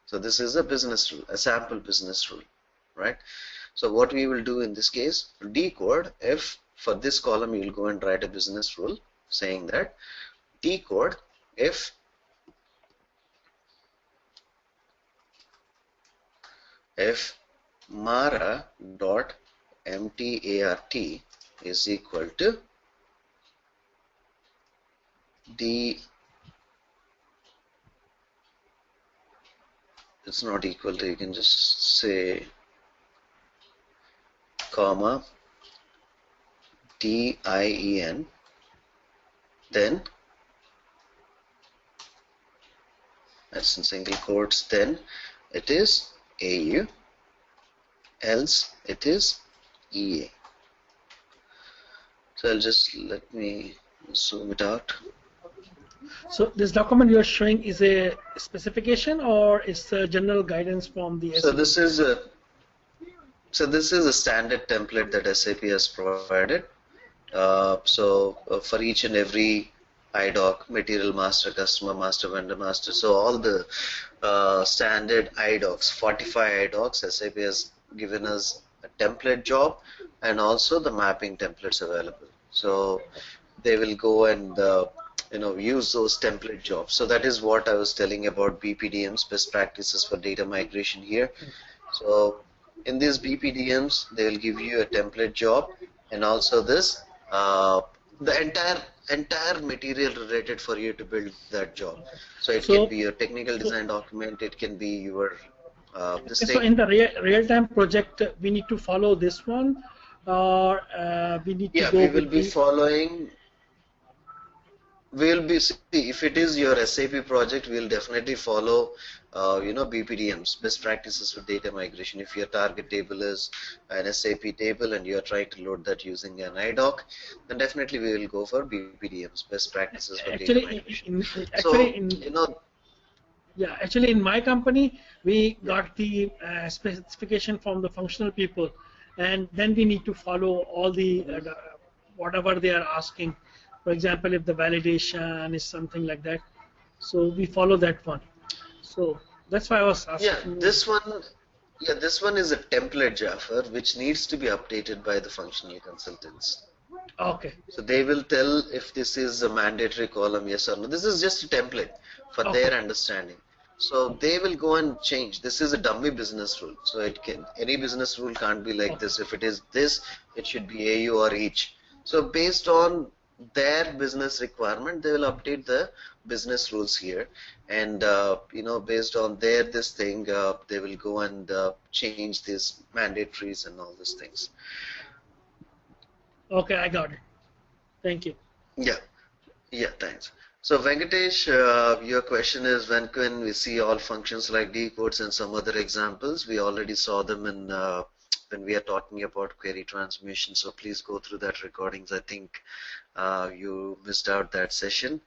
So this is a business rule, a sample business rule, right? So what we will do in this case, decode, if for this column you will go and write a business rule saying that decode if mara dot mtart is equal to d, it's not equal to, you can just say comma DIEN, then that's in single quotes, then it is AU, else it is EA. So I'll just let me zoom it out. So this document you are showing is a specification or is a general guidance from the So SAP? this is a standard template that SAP has provided. For each and every IDOC, material master, customer master, vendor master, so all the standard IDOCs, 45 IDOCs, SAP has given us a template job and also the mapping templates available. So they will go and use those template jobs. So that is what I was telling about BPDMs, best practices for data migration here. So in these BPDMs, they will give you a template job and also this the entire material related for you to build that job. So it can be your technical design document, it can be your this So thing. in the real-time project, we need to follow this one, or we need to go We will with be the. following. We'll be see if it is your SAP project, we'll definitely follow BPDMs, best practices for data migration. If your target table is an SAP table and you're trying to load that using an IDOC, then definitely we will go for BPDMs, best practices for data migration. Actually, in my company, we got the specification from the functional people, and then we need to follow all the whatever they are asking. For example, if the validation is something like that, so we follow that one. So that's why I was asking. This one is a template, Jaffer, which needs to be updated by the functional consultants. Okay. So they will tell if this is a mandatory column, yes or no. This is just a template for their understanding. So they will go and change. This is a dummy business rule. So any business rule can't be like this. If it is this, it should be AU or each. So based on their business requirement, they will update the business rules here. And based on this thing, they will go and change these mandatories and all these things. Okay, I got it. Thank you. Yeah, thanks. So Venkatesh, your question is when can we see all functions like decodes and some other examples? We already saw them in when we are talking about query transformation. So please go through that recordings. I think you missed out that session.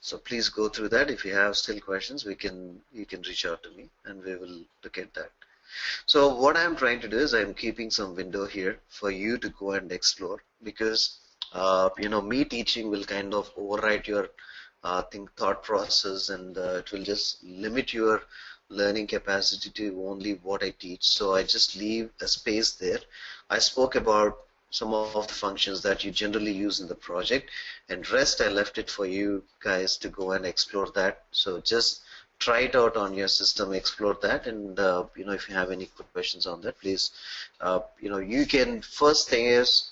So please go through that. If you have still questions, you can reach out to me and we will look at that. So what I'm trying to do is I'm keeping some window here for you to go and explore, because me teaching will kind of override your thought process, and it will just limit your learning capacity to only what I teach. So I just leave a space there. I spoke about some of the functions that you generally use in the project, and rest I left it for you guys to go and explore that. So just try it out on your system, explore that, and if you have any questions on that, please you can. First thing is,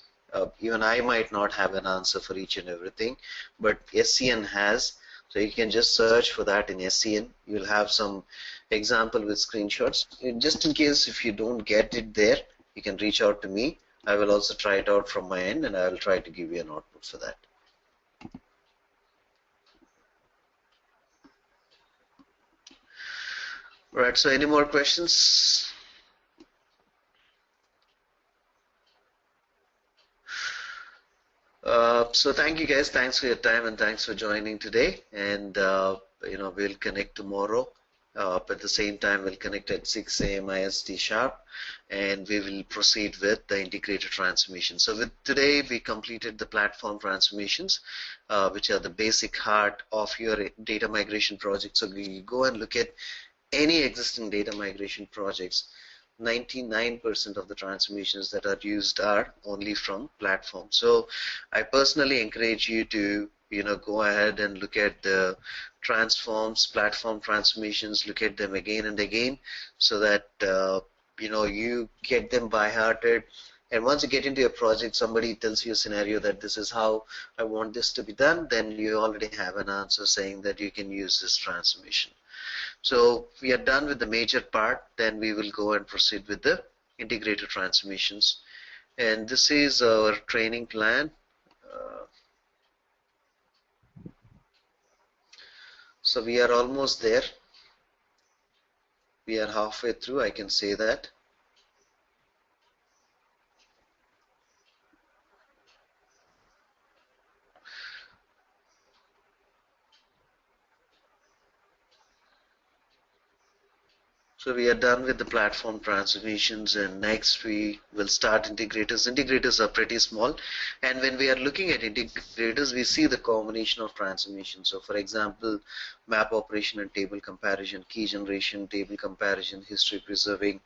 even I might not have an answer for each and everything, but SCN has, so you can just search for that in SCN. You'll have some example with screenshots. Just in case if you don't get it there, you can reach out to me. I will also try it out from my end, and I will try to give you an output for that. Right, so any more questions? So thank you guys. Thanks for your time and thanks for joining today. And we'll connect tomorrow. At the same time, we'll connect at 6 a.m. IST sharp, and we will proceed with the integrated transformation. So with today, we completed the platform transformations, which are the basic heart of your data migration project. So we go and look at any existing data migration projects. 99% of the transformations that are used are only from platform. So I personally encourage you to go ahead and look at the platform transformations, look at them again and again, so that you get them by hearted. And once you get into your project, somebody tells you a scenario that this is how I want this to be done, then you already have an answer saying that you can use this transformation. So we are done with the major part, then we will go and proceed with the integrated transformations. And this is our training plan. So we are almost there. we are halfway through, I can say that. So we are done with the platform transformations, and next we will start integrators. Integrators are pretty small, and when we are looking at integrators, we see the combination of transformations. So for example, map operation and table comparison, key generation, table comparison, history preserving,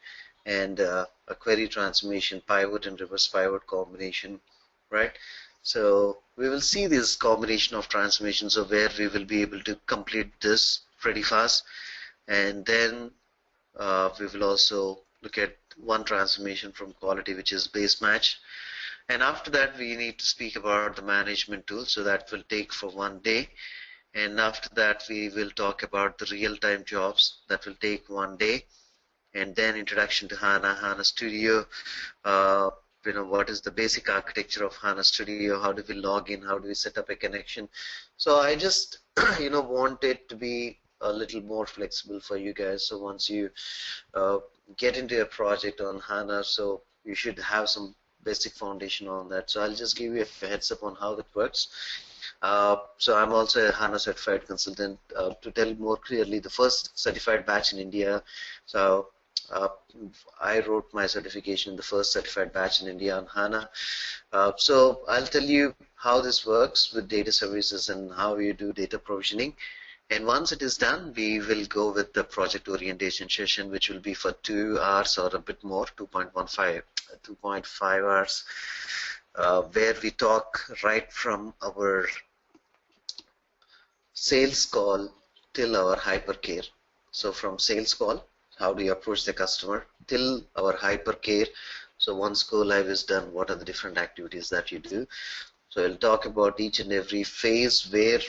and a query transformation, pivot and reverse pivot combination, right? So we will see this combination of transformations of where we will be able to complete this pretty fast, and then we will also look at one transformation from quality, which is base match. And after that, we need to speak about the management tool. So that will take for 1 day. And after that, we will talk about the real-time jobs. That will take 1 day. And then introduction to HANA, HANA Studio, what is the basic architecture of HANA Studio, how do we log in, how do we set up a connection. So I just, want it to be a little more flexible for you guys. So once you get into a project on HANA, so you should have some basic foundation on that. So I'll just give you a heads up on how it works. So I'm also a HANA certified consultant. To tell more clearly, the first certified batch in India. So I wrote my certification in the first certified batch in India on HANA. So I'll tell you how this works with data services and how you do data provisioning. And once it is done, we will go with the project orientation session, which will be for 2 hours or a bit more, 2.5 hours, where we talk right from our sales call till our hypercare. So from sales call, how do you approach the customer, till our hypercare. So once go live is done, what are the different activities that you do? So I'll talk about each and every phase where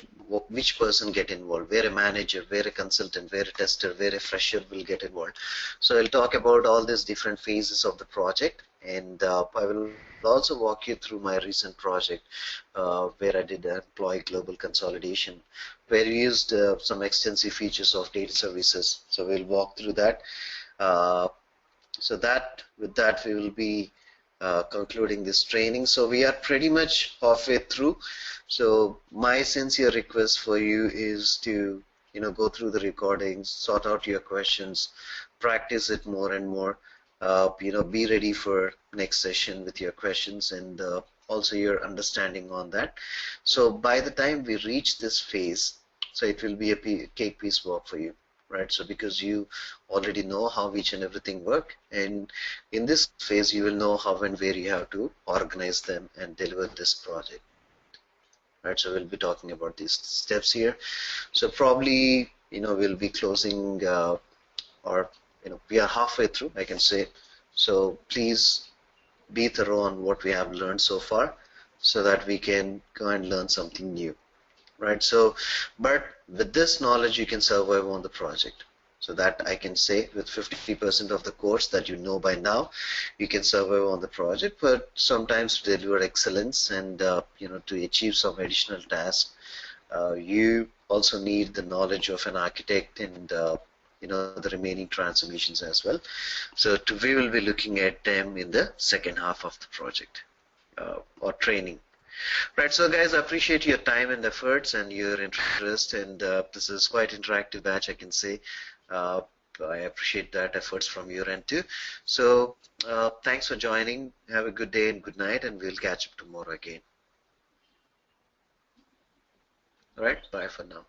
which person get involved, where a manager, where a consultant, where a tester, where a fresher will get involved. So I'll talk about all these different phases of the project, and I will also walk you through my recent project where I did employee global consolidation, where we used some extensive features of data services. So we'll walk through that. So that with that we will be concluding this training. So we are pretty much halfway through. So my sincere request for you is to go through the recordings, sort out your questions, practice it more and more. Be ready for next session with your questions and also your understanding on that. So by the time we reach this phase, so it will be a cake piece walk for you. Right, so because you already know how each and everything work, and in this phase you will know how and where you have to organize them and deliver this project. Right, so we'll be talking about these steps here. So probably we'll be closing or we are halfway through, I can say. So please be thorough on what we have learned so far, so that we can go and learn something new. Right, so but with this knowledge you can survive on the project. So that I can say with 50% of the course that you know by now, you can survive on the project. But sometimes to deliver excellence and to achieve some additional task, you also need the knowledge of an architect and the remaining transformations as well. So we will be looking at them in the second half of the project or training. Right, so guys, I appreciate your time and efforts and your interest, and this is quite interactive batch, I can say. I appreciate that efforts from your end too. So thanks for joining. Have a good day and good night, and we'll catch up tomorrow again. All right, bye for now.